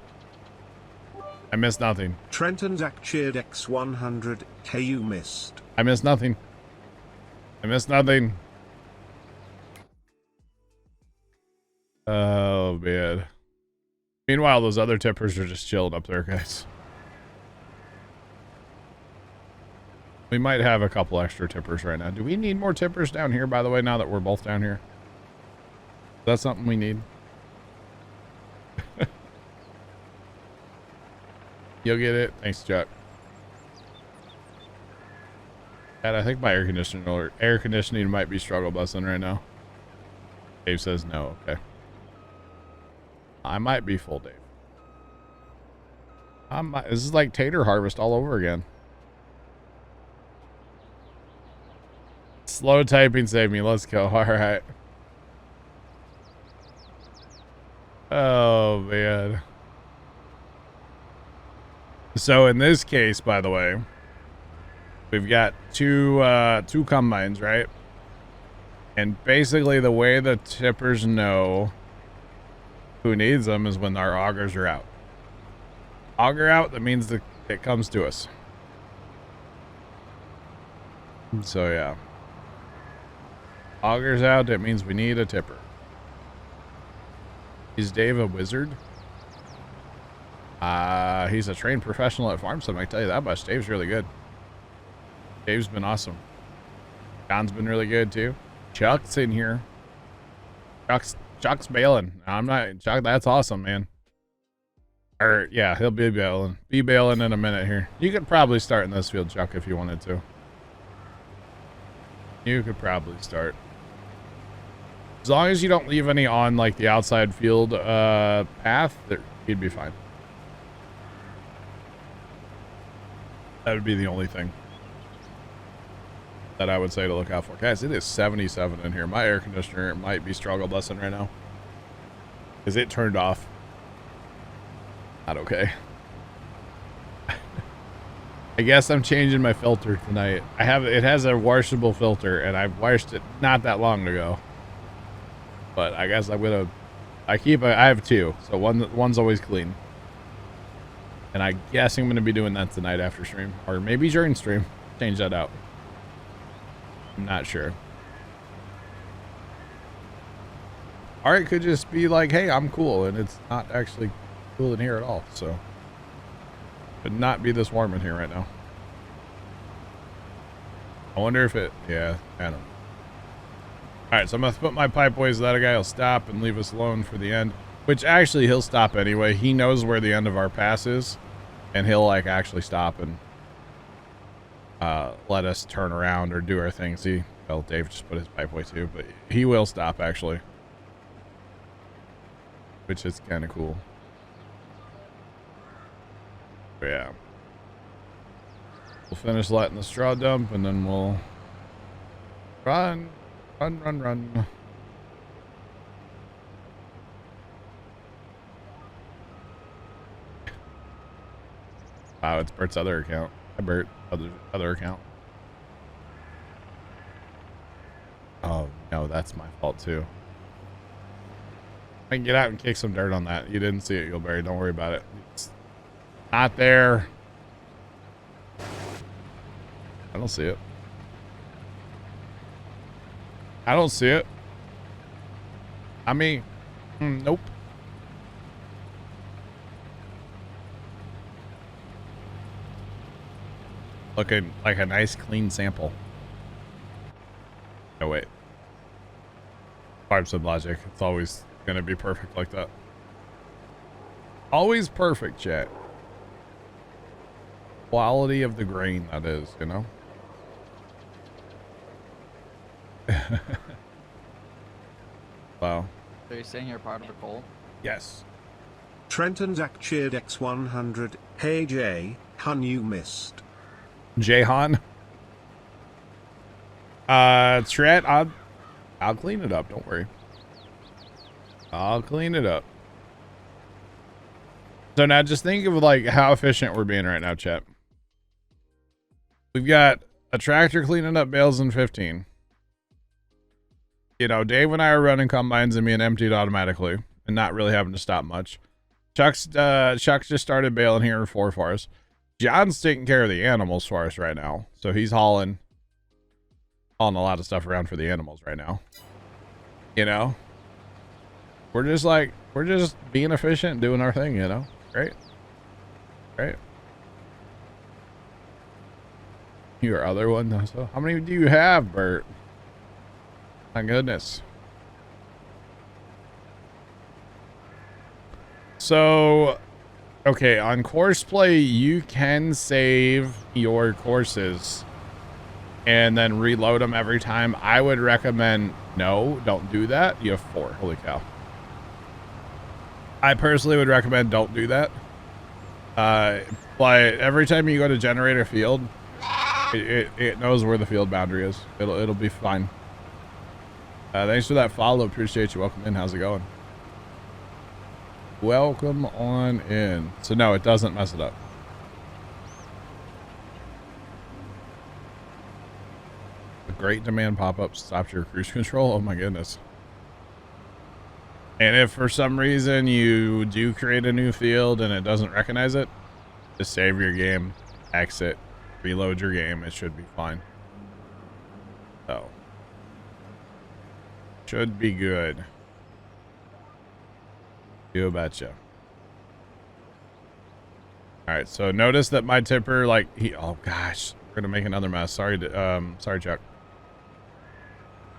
I missed nothing. Trenton Zach cheered X100. Hey, you missed. I missed nothing. I missed nothing. Oh, man. Meanwhile, those other tippers are just chilling up there, guys. We might have a couple extra tippers right now. Do we need more tippers down here, by the way, now that we're both down here? Is that something we need? You'll get it. Thanks, Chuck. And I think my air conditioning might be struggle busting right now. Dave says no. Okay. I might be full, Dave. This is like tater harvest all over again. Slow typing saved me. Let's go. All right. Oh, man. So in this case, by the way, we've got two combines, right? And basically the way the tippers know who needs them is when our augers are out. Auger out, that means that it comes to us. So yeah. Augers out, that means we need a tipper. Is Dave a wizard? He's a trained professional at farm sim, I can tell you that much. Dave's really good. Dave's been awesome. John's been really good too. Chuck's in here. Chuck's bailing. I'm not Chuck, that's awesome, man. Or, yeah, he'll be bailing. Be bailing in a minute here. You could probably start in this field, Chuck, if you wanted to. You could probably start. As long as you don't leave any on, like, the outside field path, you'd be fine. That would be the only thing that I would say to look out for. Guys, it is 77 in here. My air conditioner might be struggle busting right now. Because it turned off. Not okay. I guess I'm changing my filter tonight. It has a washable filter, and I've washed it not that long ago. But I guess I'm gonna. I have two, so one's always clean. And I guess I'm gonna be doing that tonight after stream, or maybe during stream. Change that out. I'm not sure. Or it could just be like, hey, I'm cool, and it's not actually cool in here at all. So, could not be this warm in here right now. I wonder if it. Yeah, I don't know. All right, so I'm gonna put my pipe away so that a guy will stop and leave us alone for the end. Which actually he'll stop anyway. He knows where the end of our pass is, and he'll like actually stop and let us turn around or do our thing. See, well, Dave just put his pipe away too, but he will stop actually, which is kind of cool. But yeah, we'll finish letting the straw dump, and then we'll run. Wow, it's Bert's other account. Hi, Bert. Other account. Oh, no, that's my fault, too. I can get out and kick some dirt on that. You didn't see it, Gilberry. Don't worry about it. It's not there. I don't see it. I don't see it. I mean, nope. Looking like a nice clean sample. No, wait. Pipes and logic. It's always going to be perfect like that. Always perfect, chat. Quality of the grain, that is, you know? Wow. So you're saying you're part of the poll? Yes. Trenton Zach cheered X100. Hey Jay, hun you missed. Jahan. Trent, I'll clean it up. Don't worry. I'll clean it up. So now just think of like how efficient we're being right now, chat. We've got a tractor cleaning up bales in 15. You know, Dave and I are running combines and being emptied automatically and not really having to stop much. Chuck's just started baling here in 4 for us. John's taking care of the animals for us right now. So he's hauling a lot of stuff around for the animals right now. You know? We're just being efficient and doing our thing, you know? Great. Great. Your other one, so how many do you have, Bert? My goodness. So, okay, on course play, you can save your courses and then reload them every time. I would recommend, no, don't do that. You have 4. Holy cow. I personally would recommend don't do that. But every time you go to generate a field, it knows where the field boundary is. It'll be fine. Thanks for that follow. Appreciate you. Welcome in. How's it going? Welcome on in. So no, it doesn't mess it up. A great demand pop-up stops your cruise control. Oh my goodness. And if for some reason you do create a new field and it doesn't recognize it, just save your game, exit, reload your game. It should be fine. So. Should be good. You betcha. Alright, so notice that my tipper, like, oh gosh, we're gonna make another mess. Sorry, sorry, Chuck.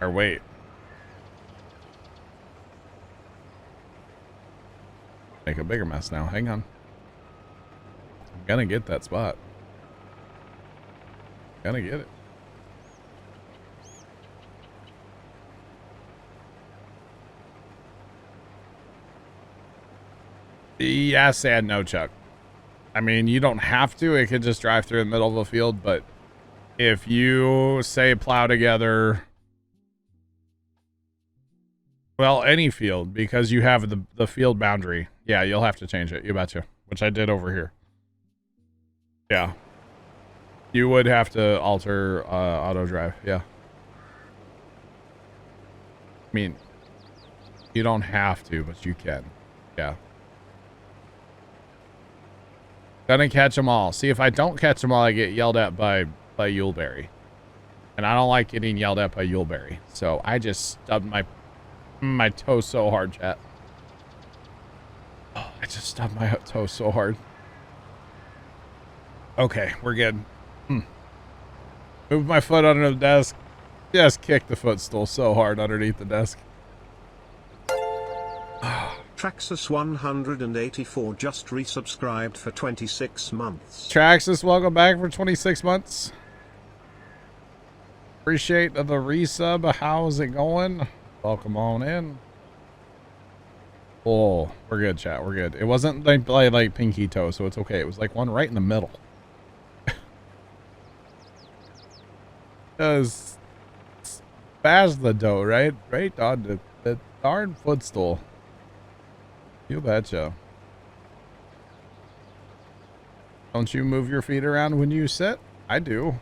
Or wait. Make a bigger mess now. Hang on. Gonna get that spot. Gonna get it. Yes and no, Chuck. I mean, you don't have to. It could just drive through the middle of a field, but if you say plow together, well, any field, because you have the field boundary. Yeah, you'll have to change it. You betcha. Which I did over here. Yeah. You would have to alter auto drive. Yeah. I mean, you don't have to, but you can. Yeah. Gonna catch them all. See, if I don't catch them all, I get yelled at by Yuleberry. And I don't like getting yelled at by Yuleberry. So I just stubbed my toe so hard, chat. Oh, I just stubbed my toe so hard. Okay, we're good. Move my foot under the desk. Just kick the footstool so hard underneath the desk. Traxxas184 just resubscribed for 26 months. Traxxas, welcome back for 26 months. Appreciate the resub. How's it going? Welcome on in. Oh, we're good, chat. We're good. It wasn't like pinky toe, so it's okay. It was like one right in the middle. Does bash the dough, right? Right on the darn footstool. You betcha. Don't you move your feet around when you sit? I do.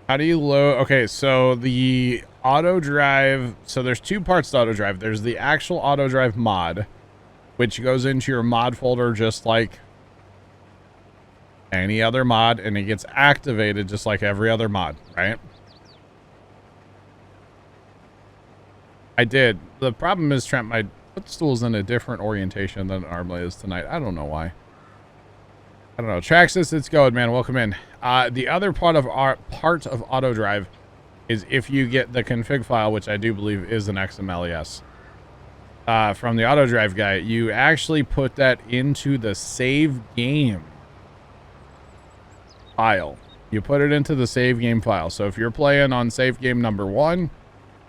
How do you load? Okay, so the auto drive. So there's two parts to auto drive. There's the actual auto drive mod, which goes into your mod folder just like any other mod, and it gets activated just like every other mod, right? I did. The problem is, Trent, my footstool's in a different orientation than it normally is tonight. I don't know why. I don't know. Traxxas, it's going, man. Welcome in. The other part of auto drive is if you get the config file, which I do believe is an XMLES, from the auto drive guy, you actually put that into the save game file. You put it into the save game file. So if you're playing on save game number 1,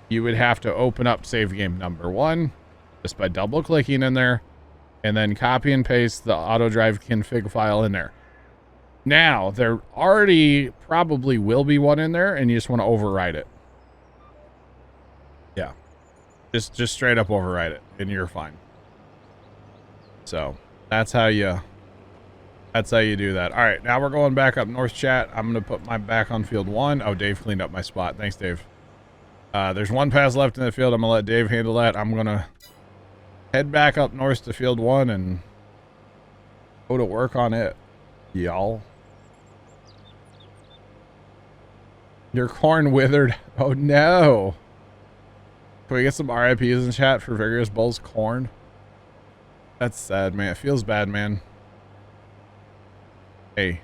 you would have to open up save game number 1 just by double clicking in there and then copy and paste the auto drive config file in there. Now, there already probably will be one in there and you just want to override it. Yeah. Just straight up override it and you're fine. So that's how you do that. All right, now we're going back up north, chat. I'm going to put my back on field 1. Oh, Dave cleaned up my spot. Thanks, Dave. There's one pass left in the field. I'm gonna let Dave handle that. I'm gonna head back up north to field 1 and go to work on it, y'all. Your corn withered. Oh no. Can we get some RIPs in chat for Vigorous Bull's corn? That's sad, man. It feels bad, man. Hey,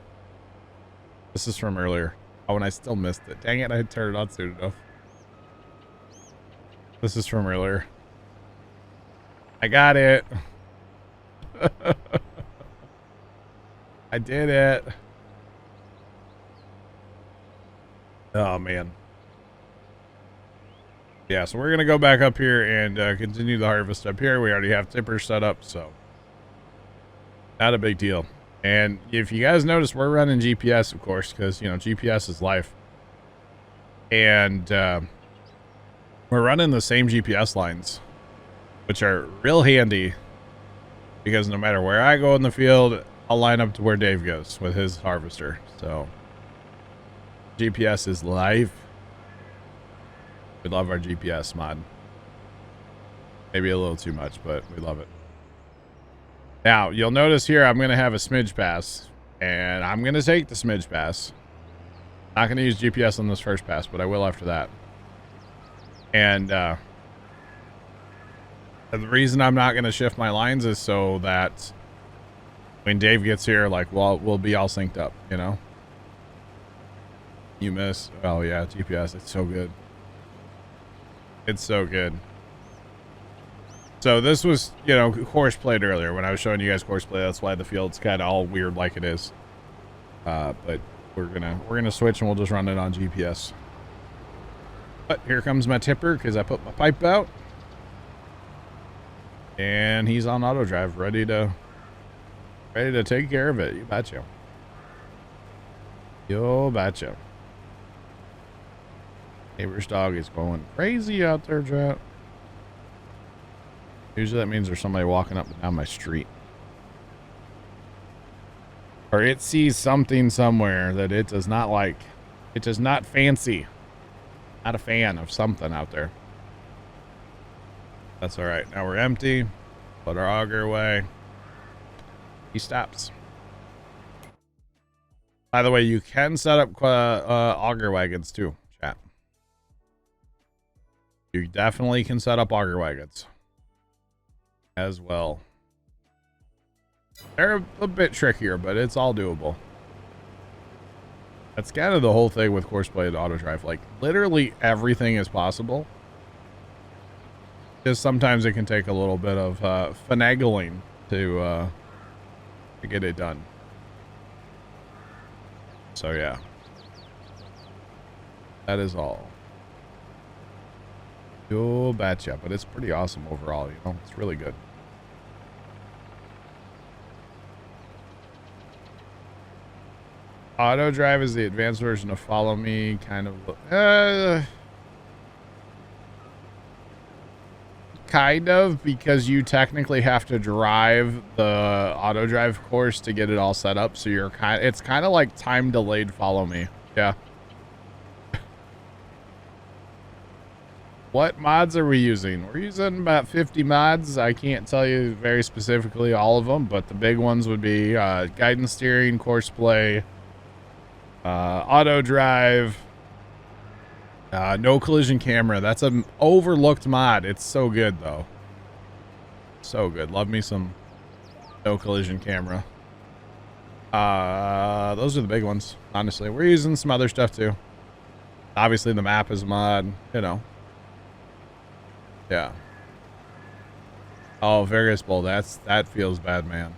this is from earlier. Oh, and I still missed it. Dang it, I turned it on soon enough. This is from earlier. I got it. I did it. Oh, man. Yeah, so we're going to go back up here and continue the harvest up here. We already have tippers set up, so not a big deal. And if you guys notice, we're running GPS, of course, because, you know, GPS is life. And we're running the same GPS lines, which are real handy because no matter where I go in the field, I'll line up to where Dave goes with his harvester. So GPS is life. We love our GPS mod. Maybe a little too much, but we love it. Now, you'll notice here I'm going to have a smidge pass, and I'm going to take the smidge pass. Not going to use GPS on this first pass, but I will after that. And the reason I'm not going to shift my lines is so that when Dave gets here, like, well, we'll be all synced up, you know? You miss. Oh, yeah, GPS. It's so good. It's so good. So this was, you know, course played earlier when I was showing you guys course play. That's why the field's kind of all weird like it is. But we're gonna switch and we'll just run it on GPS. But here comes my tipper because I put my pipe out. And he's on auto drive, ready to take care of it. You betcha. You betcha. Neighbor's dog is going crazy out there, chat. Usually that means there's somebody walking up and down my street. Or it sees something somewhere that it does not like. It does not fancy. Not a fan of something out there. That's all right. Now we're empty. Put our auger away. He stops. By the way, you can set up auger wagons too, chat. You definitely can set up auger wagons as well. They're a bit trickier, but it's all doable. That's kind of the whole thing with courseplay and auto drive. Like, literally everything is possible. Just sometimes it can take a little bit of finagling to get it done. So yeah, that is all. You betcha, but it's pretty awesome overall. You know, it's really good. Auto drive is the advanced version of follow me, kind of. Kind of, because you technically have to drive the auto drive course to get it all set up. So you're it's kind of like time delayed follow me. Yeah. What mods are we using? We're using about 50 mods. I can't tell you very specifically all of them, but the big ones would be guidance steering, course play, auto drive, no collision camera. That's an overlooked mod. It's so good though. So good. Love me some no collision camera. Those are the big ones, honestly. We're using some other stuff too. Obviously the map is a mod, you know. Yeah. Oh, Vigorous Bull. That feels bad, man.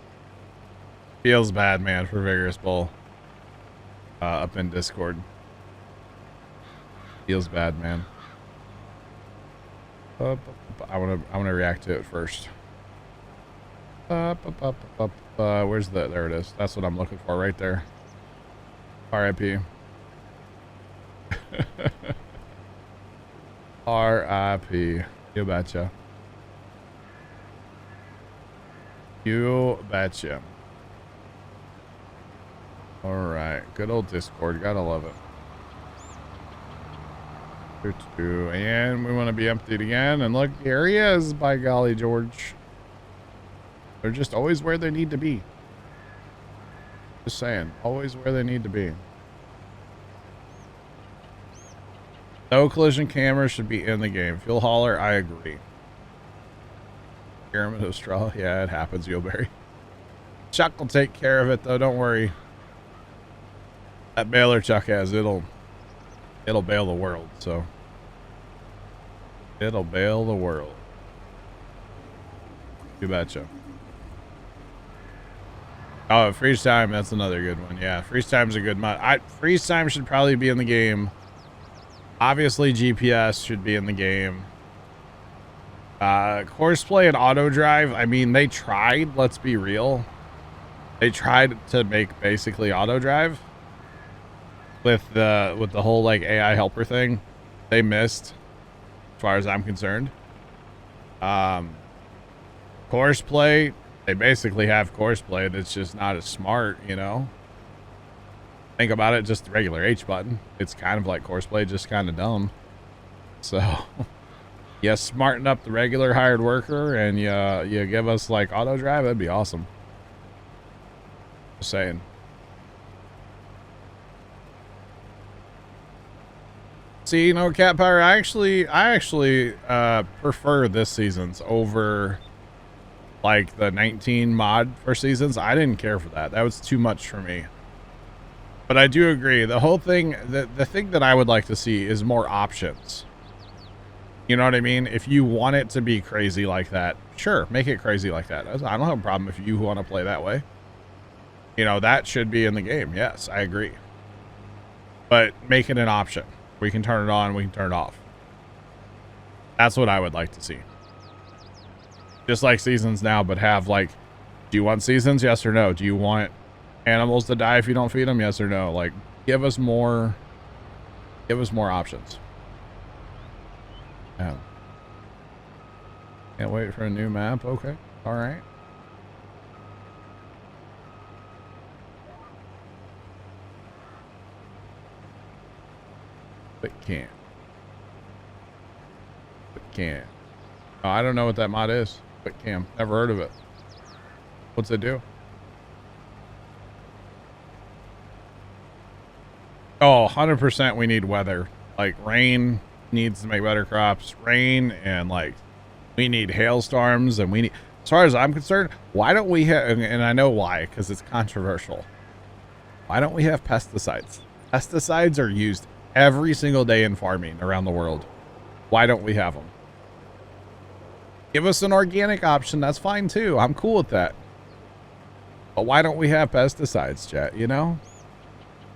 Feels bad, man, for Vigorous Bull. Up in Discord. Feels bad, man. I wanna react to it first. Where's the? There it is. That's what I'm looking for right there. R.I.P. R.I.P. You betcha. You betcha. All right, good old Discord. Gotta love it. And we want to be emptied again. And look, here he is, by golly, George. They're just always where they need to be. Just saying, always where they need to be. No collision cameras should be in the game. Fuel hauler, I agree. Pyramid of straw, yeah, it happens, Yoberry. Chuck will take care of it, though. Don't worry. That baler Chuck has, it'll bail the world. So it'll bail the world. You betcha. Oh, freeze time, that's another good one. Yeah, freeze time's a good mod. Freeze time should probably be in the game. Obviously, GPS should be in the game. Courseplay and auto drive, I mean, they tried, let's be real. They tried to make basically auto drive with the whole like AI helper thing. They missed, as far as I'm concerned. Courseplay, they basically have courseplay. It's just not as smart, you know. Think about it, just the regular H button. It's kind of like courseplay, just kind of dumb. So, you smarten up the regular hired worker and you give us like auto drive, that'd be awesome. Just saying. See, you know, Cat Power, I actually prefer this season's over like the 19 mod for seasons. I didn't care for that. That was too much for me. But I do agree. The whole thing, the thing that I would like to see is more options. You know what I mean? If you want it to be crazy like that, sure, make it crazy like that. I don't have a problem if you want to play that way. You know, that should be in the game. Yes, I agree. But make it an option. We can turn it on, we can turn it off. That's what I would like to see. Just like seasons now, but have like, do you want seasons? Yes or no? Do you want animals to die if you don't feed them? Yes or no? Like, give us more options. Yeah. Can't wait for a new map. Okay. All right. But can't. Oh, I don't know what that mod is. But cam. Never heard of it. What's it do? Oh, 100% we need weather. Like rain needs to make better crops. Rain and like we need hailstorms and we need, as far as I'm concerned, why don't we have, and I know why, because it's controversial. Why don't we have pesticides? Pesticides are used every single day in farming around the world. Why don't we have them? Give us an organic option. That's fine too. I'm cool with that. But why don't we have pesticides, chat? You know,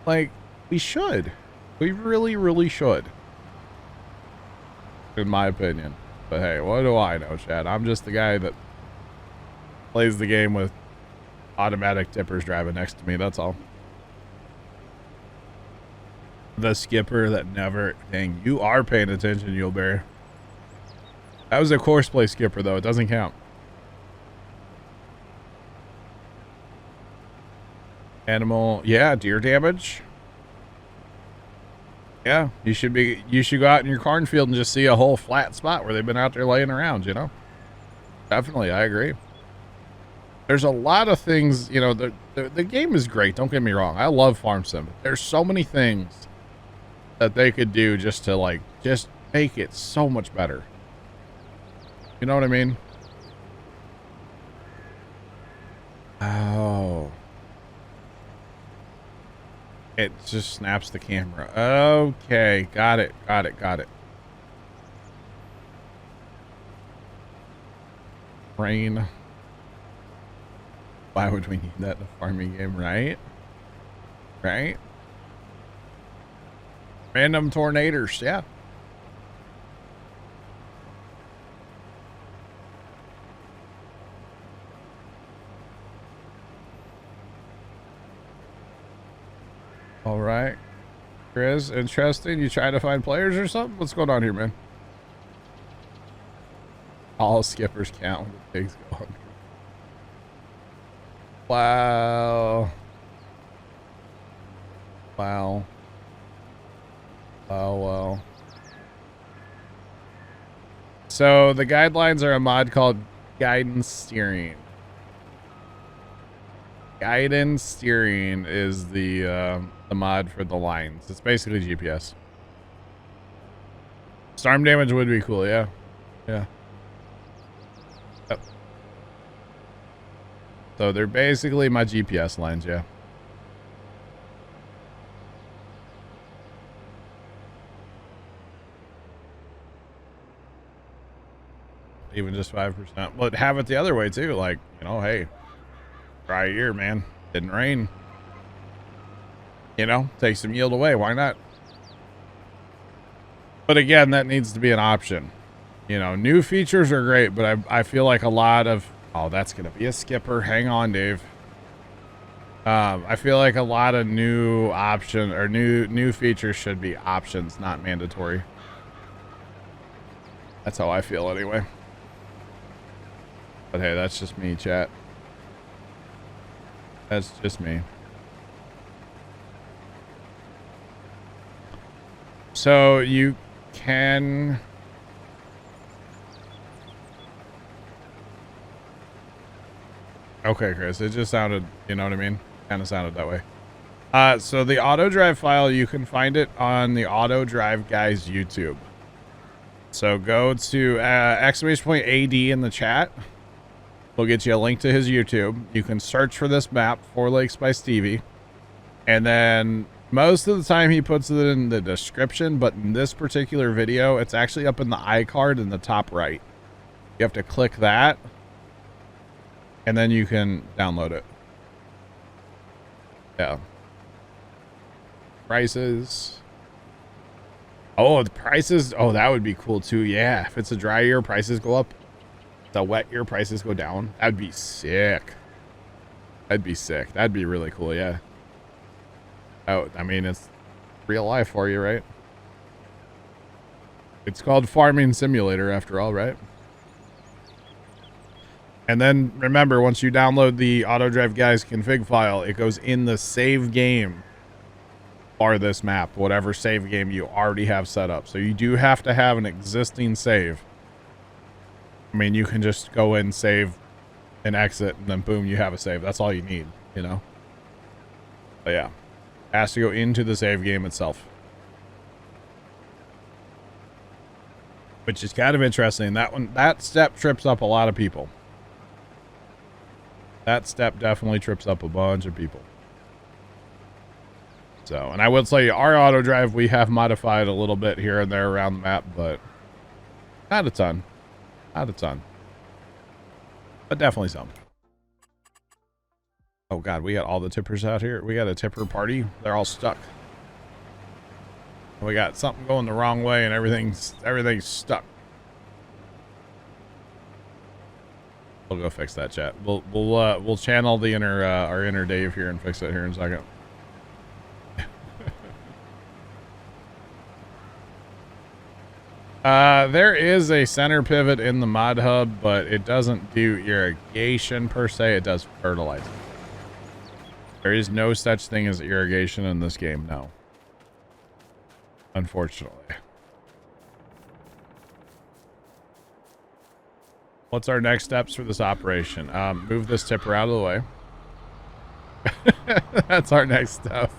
like we should. We really, really should. In my opinion. But hey, what do I know, chat? I'm just the guy that plays the game with automatic tippers driving next to me. That's all. The skipper that never... Dang, you are paying attention, Yuleberry. That was a course play skipper, though. It doesn't count. Animal... Yeah, deer damage. Yeah, you should go out in your cornfield and just see a whole flat spot where they've been out there laying around, you know? Definitely, I agree. There's a lot of things, you know, the game is great, don't get me wrong. I love Farm Sim. There's so many things that they could do just to, like, just make it so much better. You know what I mean? Oh. It just snaps the camera. Okay, got it. Rain. Why would we need that in a farming game, right? Right? Random tornadoes, yeah. All right. Chris, interesting. You trying to find players or something? What's going on here, man? All skippers count when the pigs go hungry. Wow. Wow. Oh, well. So the guidelines are a mod called Guidance Steering. Guidance Steering is the mod for the lines. It's basically GPS. Storm damage would be cool, yeah. Yeah. Yep. So they're basically my GPS lines, yeah. Even just 5%. But have it the other way too. Like, you know, hey, dry year, man. Didn't rain. You know, take some yield away. Why not? But again, that needs to be an option. You know, new features are great, but I feel like a lot of... Oh, that's going to be a skipper. Hang on, Dave. I feel like a lot of new option or new features should be options, not mandatory. That's how I feel anyway. But hey, that's just me, chat. That's just me. So you can... Okay, Chris, it just sounded, you know what I mean? Kind of sounded that way. So the auto drive file, you can find it on the auto drive guy's YouTube. So go to !AD in the chat. We'll get you a link to his YouTube. You can search for this map, 4 Lakes by Stevie. And then Most of the time he puts it in the description, but in this particular video, it's actually up in the iCard in the top right. You have to click that, and then you can download it. Yeah. Prices. Oh, the prices. Oh, that would be cool too. Yeah, if it's a dry year, prices go up. If it's a wet year, prices go down. That'd be sick. That'd be sick. That'd be really cool, yeah. Oh, I mean, it's real life for you, right? It's called Farming Simulator after all, right? And then remember, once you download the AutoDrive Guys config file, it goes in the save game for this map, whatever save game you already have set up. So you do have to have an existing save. I mean, you can just go in, save, and exit, and then boom, you have a save. That's all you need, you know? But yeah. Has to go into the save game itself, which is kind of interesting. That step trips up a lot of people. That step definitely trips up a bunch of people. So, and I will tell you, our auto drive we have modified a little bit here and there around the map, but not a ton, but definitely some. Oh God, we got all the tippers out here. We got a tipper party. They're all stuck. We got something going the wrong way and everything's stuck. We'll go fix that, chat. We'll channel the our inner Dave here and fix it here in a second. There is a center pivot in the mod hub, but it doesn't do irrigation per se. It does fertilizer. There is no such thing as irrigation in this game, no. Unfortunately. What's our next steps for this operation? Move this tipper out of the way. That's our next step.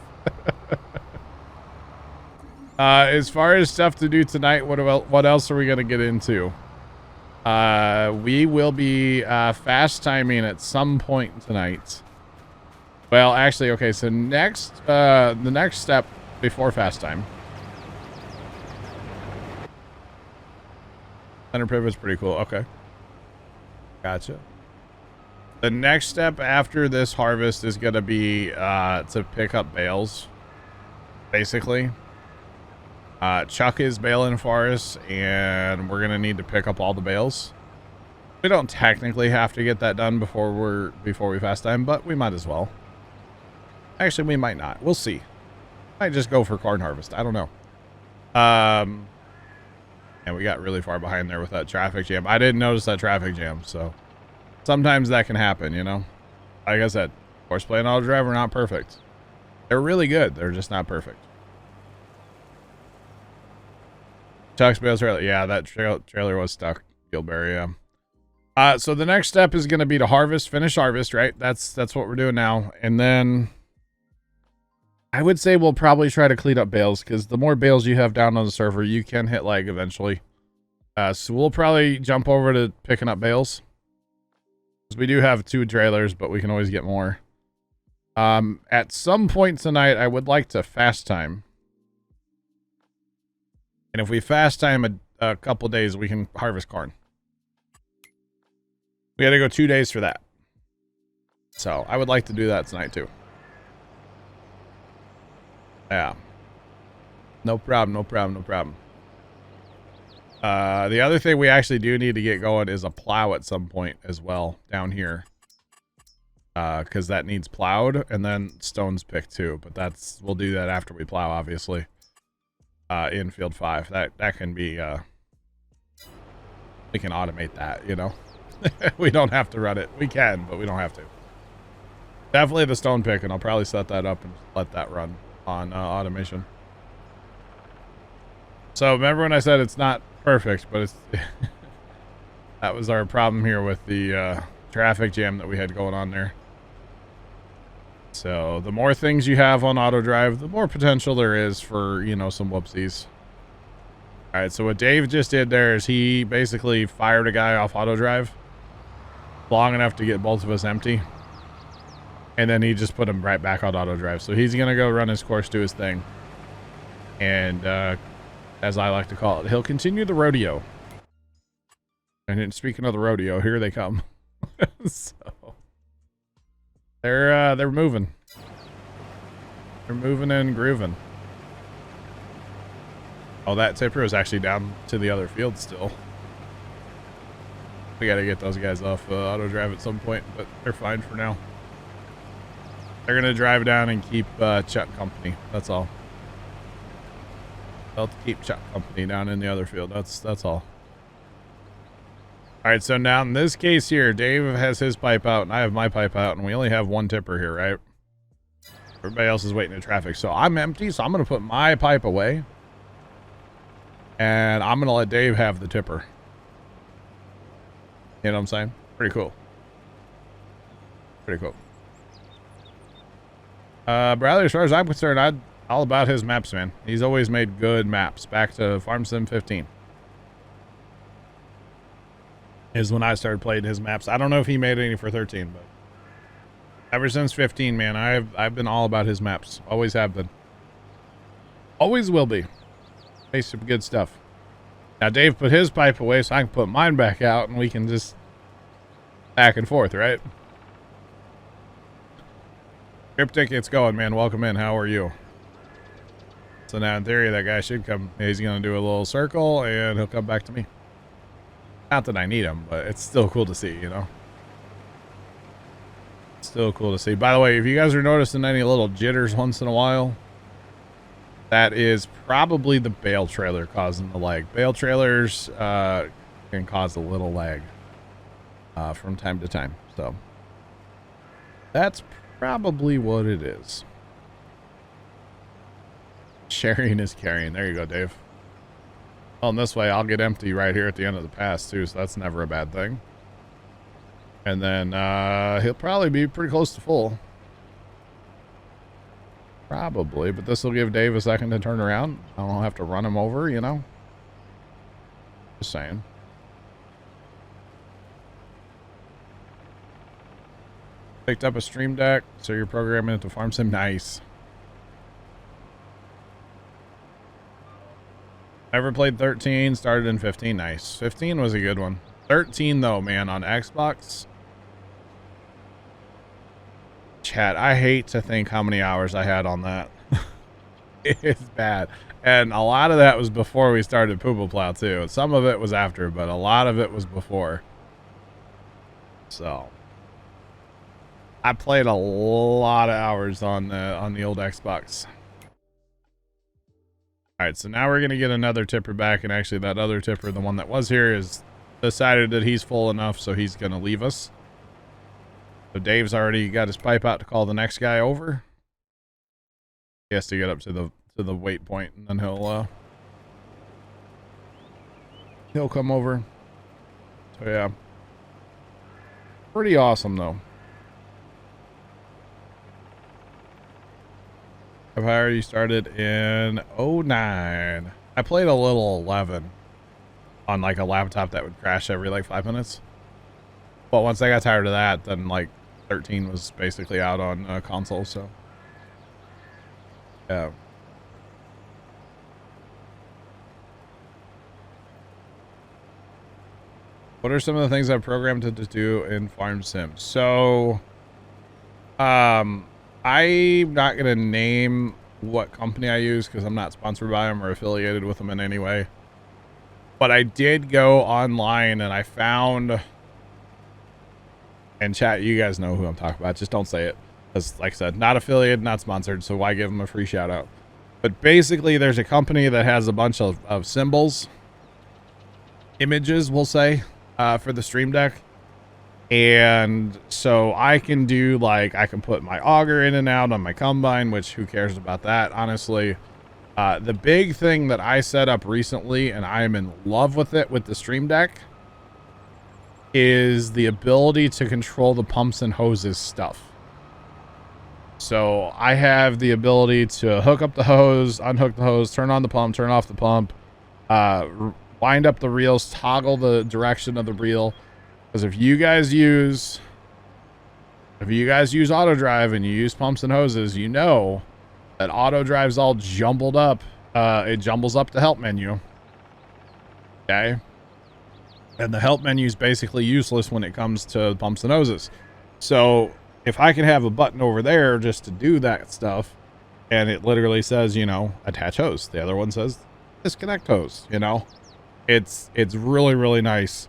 As far as stuff to do tonight, what else are we going to get into? We will be fast timing at some point tonight. Well, actually, okay, so the next step before fast time. Center pivot's pretty cool. Okay. Gotcha. The next step after this harvest is going to be to pick up bales, basically. Chuck is baling for us, and we're going to need to pick up all the bales. We don't technically have to get that done before we fast time, but we might as well. Actually, we might not. We'll see. Might just go for corn harvest. I don't know. And we got really far behind there with that traffic jam. I didn't notice that traffic jam, so sometimes that can happen, you know? Like I said, Horseplay and Auto Drive are not perfect. They're really good. They're just not perfect. Chuck's bale trailer. Yeah, that trailer was stuck. Gilberry, yeah. So the next step is going to be to finish harvest, right? That's what we're doing now. And then I would say we'll probably try to clean up bales, because the more bales you have down on the server, you can hit lag eventually. So we'll probably jump over to picking up bales. Because we do have 2 trailers, but we can always get more. At some point tonight, I would like to fast time. And if we fast time a couple days, we can harvest corn. We got to go 2 days for that. So I would like to do that tonight too. Yeah. No problem. The other thing we actually do need to get going is a plow at some point as well down here. Because that needs plowed, and then stones picked too. But we'll do that after we plow, obviously. In field 5. That can be we can automate that, you know. We don't have to run it. We can, but we don't have to. Definitely the stone pick, and I'll probably set that up and let that run on automation. So remember when I said it's not perfect, but it's that was our problem here with the traffic jam that we had going on there. So the more things you have on auto drive, the more potential there is for, you know, some whoopsies. All right, so what Dave just did there is he basically fired a guy off auto drive long enough to get both of us empty. And then he just put him right back on auto drive. So he's going to go run his course, do his thing. And as I like to call it, he'll continue the rodeo. And then speaking of the rodeo, here they come. So they're moving. They're moving and grooving. Oh, that tipper is actually down to the other field still. We got to get those guys off auto drive at some point, but they're fine for now. They're going to drive down and keep Chuck company. That's all. They'll keep Chuck company down in the other field. That's all. All right, so now in this case here, Dave has his pipe out and I have my pipe out, and we only have one tipper here, right? Everybody else is waiting in traffic. So I'm empty, so I'm going to put my pipe away. And I'm going to let Dave have the tipper. You know what I'm saying? Pretty cool. Pretty cool. Bradley, as far as I'm concerned, I'm all about his maps, man. He's always made good maps. Back to Farm Sim 15 is when I started playing his maps. I don't know if he made any for 13, but ever since 15, man, I've been all about his maps. Always have been. Always will be. Makes some good stuff. Now Dave put his pipe away, so I can put mine back out, and we can just back and forth, right? Cryptic, it's going, man. Welcome in. How are you? So now, in theory, that guy should come. He's going to do a little circle, and he'll come back to me. Not that I need him, but it's still cool to see, you know? Still cool to see. By the way, if you guys are noticing any little jitters once in a while, that is probably the bale trailer causing the lag. Bale trailers can cause a little lag from time to time. So that's probably what it is. Sharing is carrying. There you go, Dave. Well, and this way I'll get empty right here at the end of the pass too, so that's never a bad thing. And then he'll probably be pretty close to full. Probably, but this will give Dave a second to turn around. I don't have to run him over, you know? Just saying. Picked up a stream deck, so you're programming it to Farm Sim. Nice. Ever played 13, started in 15. Nice. 15 was a good one. 13 though, man, on Xbox. Chat, I hate to think how many hours I had on that. It's bad. And a lot of that was before we started Plow too. Some of it was after, but a lot of it was before. So I played a lot of hours on the old Xbox. All right, so now we're gonna get another tipper back, and actually that other tipper, the one that was here, is decided that he's full enough, so he's gonna leave us. So Dave's already got his pipe out to call the next guy over. He has to get up to the wait point, and then he'll come over. So yeah, pretty awesome though. I've already started in 09. I played a little 11 on like a laptop that would crash every like 5 minutes. But once I got tired of that, then like 13 was basically out on console. So yeah. What are some of the things I've programmed to do in Farm Sim? So, I'm not going to name what company I use because I'm not sponsored by them or affiliated with them in any way. But I did go online and I found, and chat, you guys know who I'm talking about. Just don't say it. Because like I said, not affiliated, not sponsored. So why give them a free shout out? But basically there's a company that has a bunch of symbols, images, we'll say, for the Stream Deck. And so I can do like, I can put my auger in and out on my combine, which who cares about that, honestly. The big thing that I set up recently, and I am in love with it with the Stream Deck, is the ability to control the pumps and hoses stuff. So I have the ability to hook up the hose, unhook the hose, turn on the pump, turn off the pump, wind up the reels, toggle the direction of the reel. Because if you guys use If you guys use auto drive and you use pumps and hoses, you know that auto drive's all jumbled up. It jumbles up the help menu. Okay. And the help menu is basically useless when it comes to pumps and hoses. So if I can have a button over there just to do that stuff, and it literally says, you know, attach hose. The other one says disconnect hose, you know. It's really, really nice.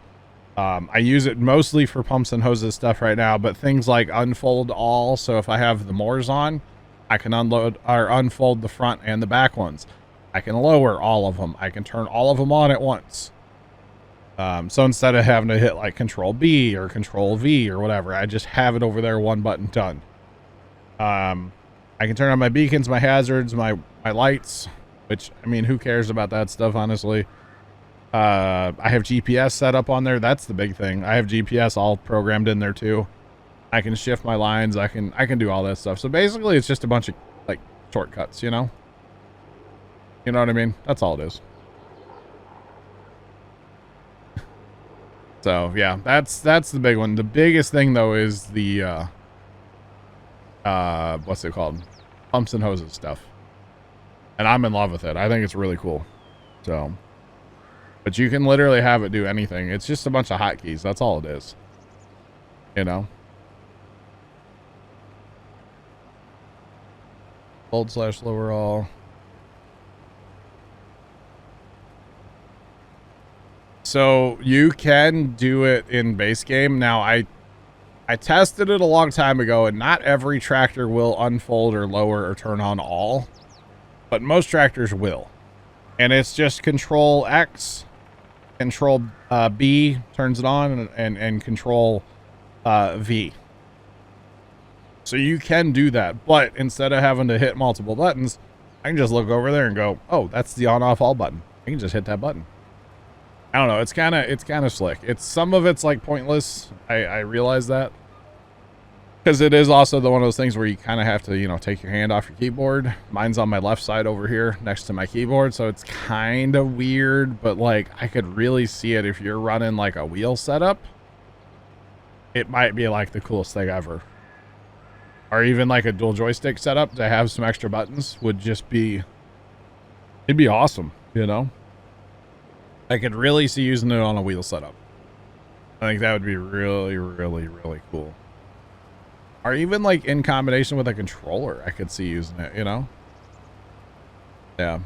I use it mostly for pumps and hoses stuff right now, but things like unfold all. So if I have the motors on, I can unload or unfold the front and the back ones. I can lower all of them. I can turn all of them on at once. So instead of having to hit like Control B or Control V or whatever, I just have it over there, one button done. I can turn on my beacons, my hazards, my lights, which, I mean, who cares about that stuff, honestly? I have GPS set up on there. That's the big thing. I have GPS all programmed in there too. I can shift my lines. I can do all that stuff. So basically it's just a bunch of like shortcuts, you know? You know what I mean? That's all it is. So yeah, that's the big one. The biggest thing though is the what's it called? Pumps and hoses stuff. And I'm in love with it. I think it's really cool. So, but you can literally have it do anything. It's just a bunch of hotkeys. That's all it is. You know? /lower all. So you can do it in base game. Now I tested it a long time ago, and not every tractor will unfold or lower or turn on all, but most tractors will. And it's just Control X, Control B turns it on, and Control V. So you can do that, but instead of having to hit multiple buttons, I can just look over there and go, oh, that's the on, off, all button. I can just hit that button. I don't know. It's kind of slick. Some of it's like pointless. I realize that, because it is also one of those things where you kind of have to, you know, take your hand off your keyboard. Mine's on my left side over here next to my keyboard, so it's kind of weird, but like I could really see it if you're running like a wheel setup. It might be like the coolest thing ever. Or even like a dual joystick setup to have some extra buttons would just be, it'd be awesome, you know? I could really see using it on a wheel setup. I think that would be really, really, really cool. Or even like in combination with a controller, I could see using it, you know? Yeah.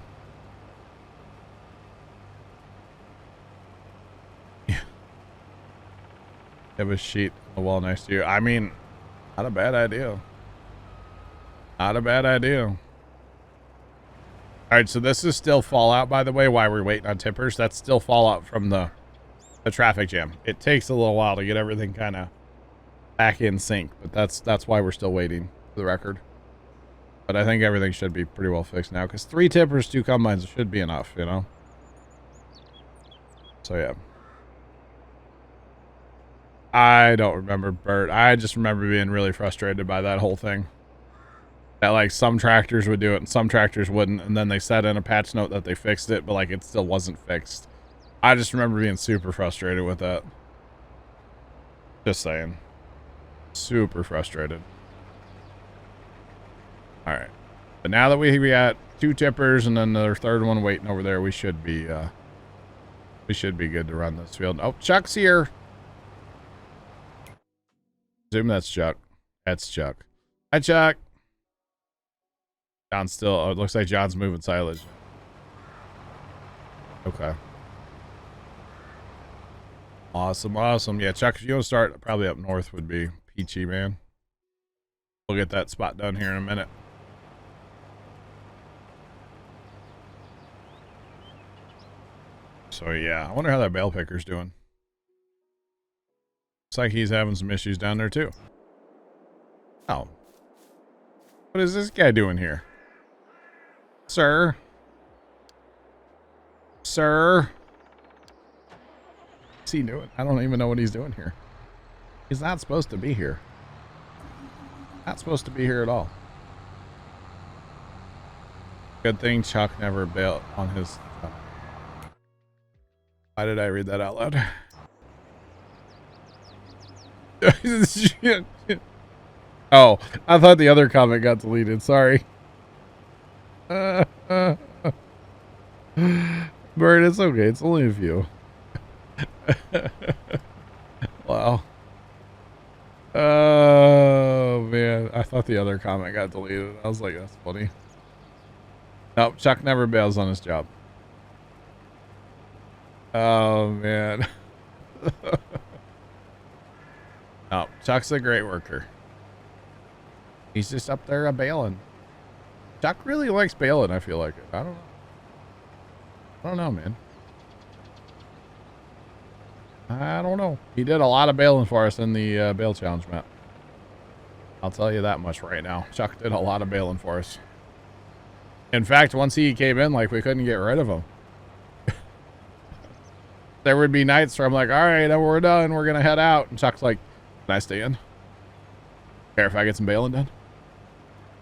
Yeah. Have a sheet on the wall next to you. I mean, not a bad idea. Not a bad idea. All right, so this is still Fallout, by the way, while we're waiting on tippers. That's still Fallout from the traffic jam. It takes a little while to get everything kind of back in sync, but that's why we're still waiting, for the record. But I think everything should be pretty well fixed now, because 3 tippers, 2 combines should be enough, you know? So, yeah. I don't remember, Bert. I just remember being really frustrated by that whole thing. That like some tractors would do it and some tractors wouldn't, and then they said in a patch note that they fixed it, but like it still wasn't fixed. I just remember being super frustrated with that. Just saying. Super frustrated. Alright. But now that we got 2 tippers and then the third one waiting over there, we should be good to run this field. Oh, Chuck's here. Assume that's Chuck. That's Chuck. Hi, Chuck. John's still, oh, it looks like John's moving silage. Okay. Awesome, awesome. Yeah, Chuck, if you want to start, probably up north would be peachy, man. We'll get that spot done here in a minute. So yeah, I wonder how that bale picker's doing. Looks like he's having some issues down there too. Oh. What is this guy doing here? Sir? Sir? What's he doing? I don't even know what he's doing here. He's not supposed to be here. Not supposed to be here at all. Good thing Chuck never bailed on his... Why did I read that out loud? Oh, I thought the other comment got deleted. Sorry. Bird, it's okay. It's only a few. Wow. Oh, man. I thought the other comment got deleted. I was like, that's funny. Nope, Chuck never bails on his job. Oh, man. No, Chuck's a great worker. He's just up there bailing. Chuck really likes bailing, I feel like. I don't know, man. I don't know. He did a lot of bailing for us in the bail challenge map. I'll tell you that much right now. Chuck did a lot of bailing for us. In fact, once he came in, like, we couldn't get rid of him. There would be nights where I'm like, all right, we're done. We're going to head out. And Chuck's like, can I stay in? Care if I get some bailing done?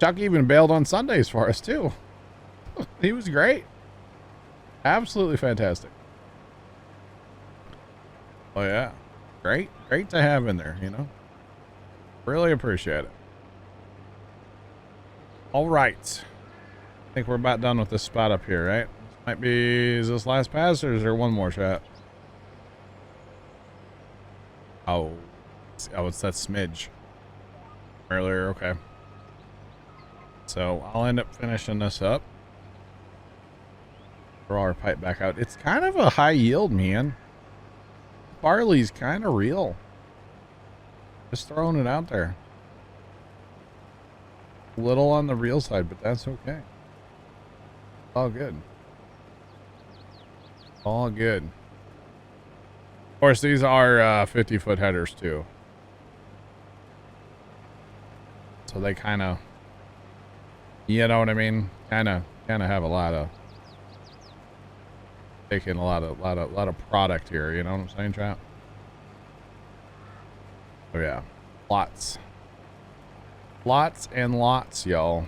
Chuck even bailed on Sundays for us, too. He was great. Absolutely fantastic. Oh, yeah. Great. Great to have in there, you know? Really appreciate it. All right. I think we're about done with this spot up here, right? This might be... Is this last pass or is there one more shot? Oh. Oh, it's that smidge. Earlier, okay. So, I'll end up finishing this up. Throw our pipe back out. It's kind of a high yield, man. Barley's kind of real. Just throwing it out there. A little on the real side, but that's okay. All good. All good. Of course, these are 50-foot headers, too. So they kind of, you know what I mean? Kind of have a lot of, taking a lot of product here. You know what I'm saying, chat? Oh yeah, lots and lots, y'all.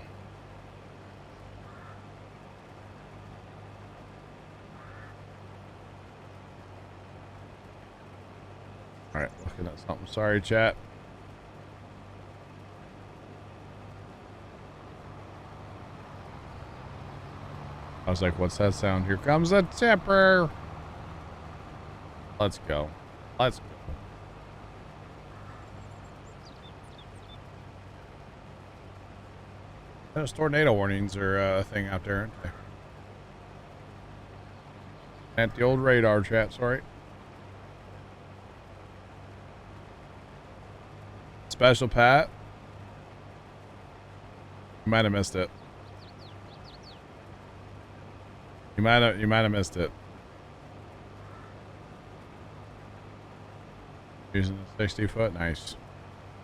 All right, looking at something. Sorry, chat. I was like, what's that sound? Here comes a tipper. Let's go. Let's go. Those tornado warnings are a thing out there, aren't they? At the old radar, chat, sorry. Special Pat. You might have missed it. You might have missed it. Using a 60-foot, nice.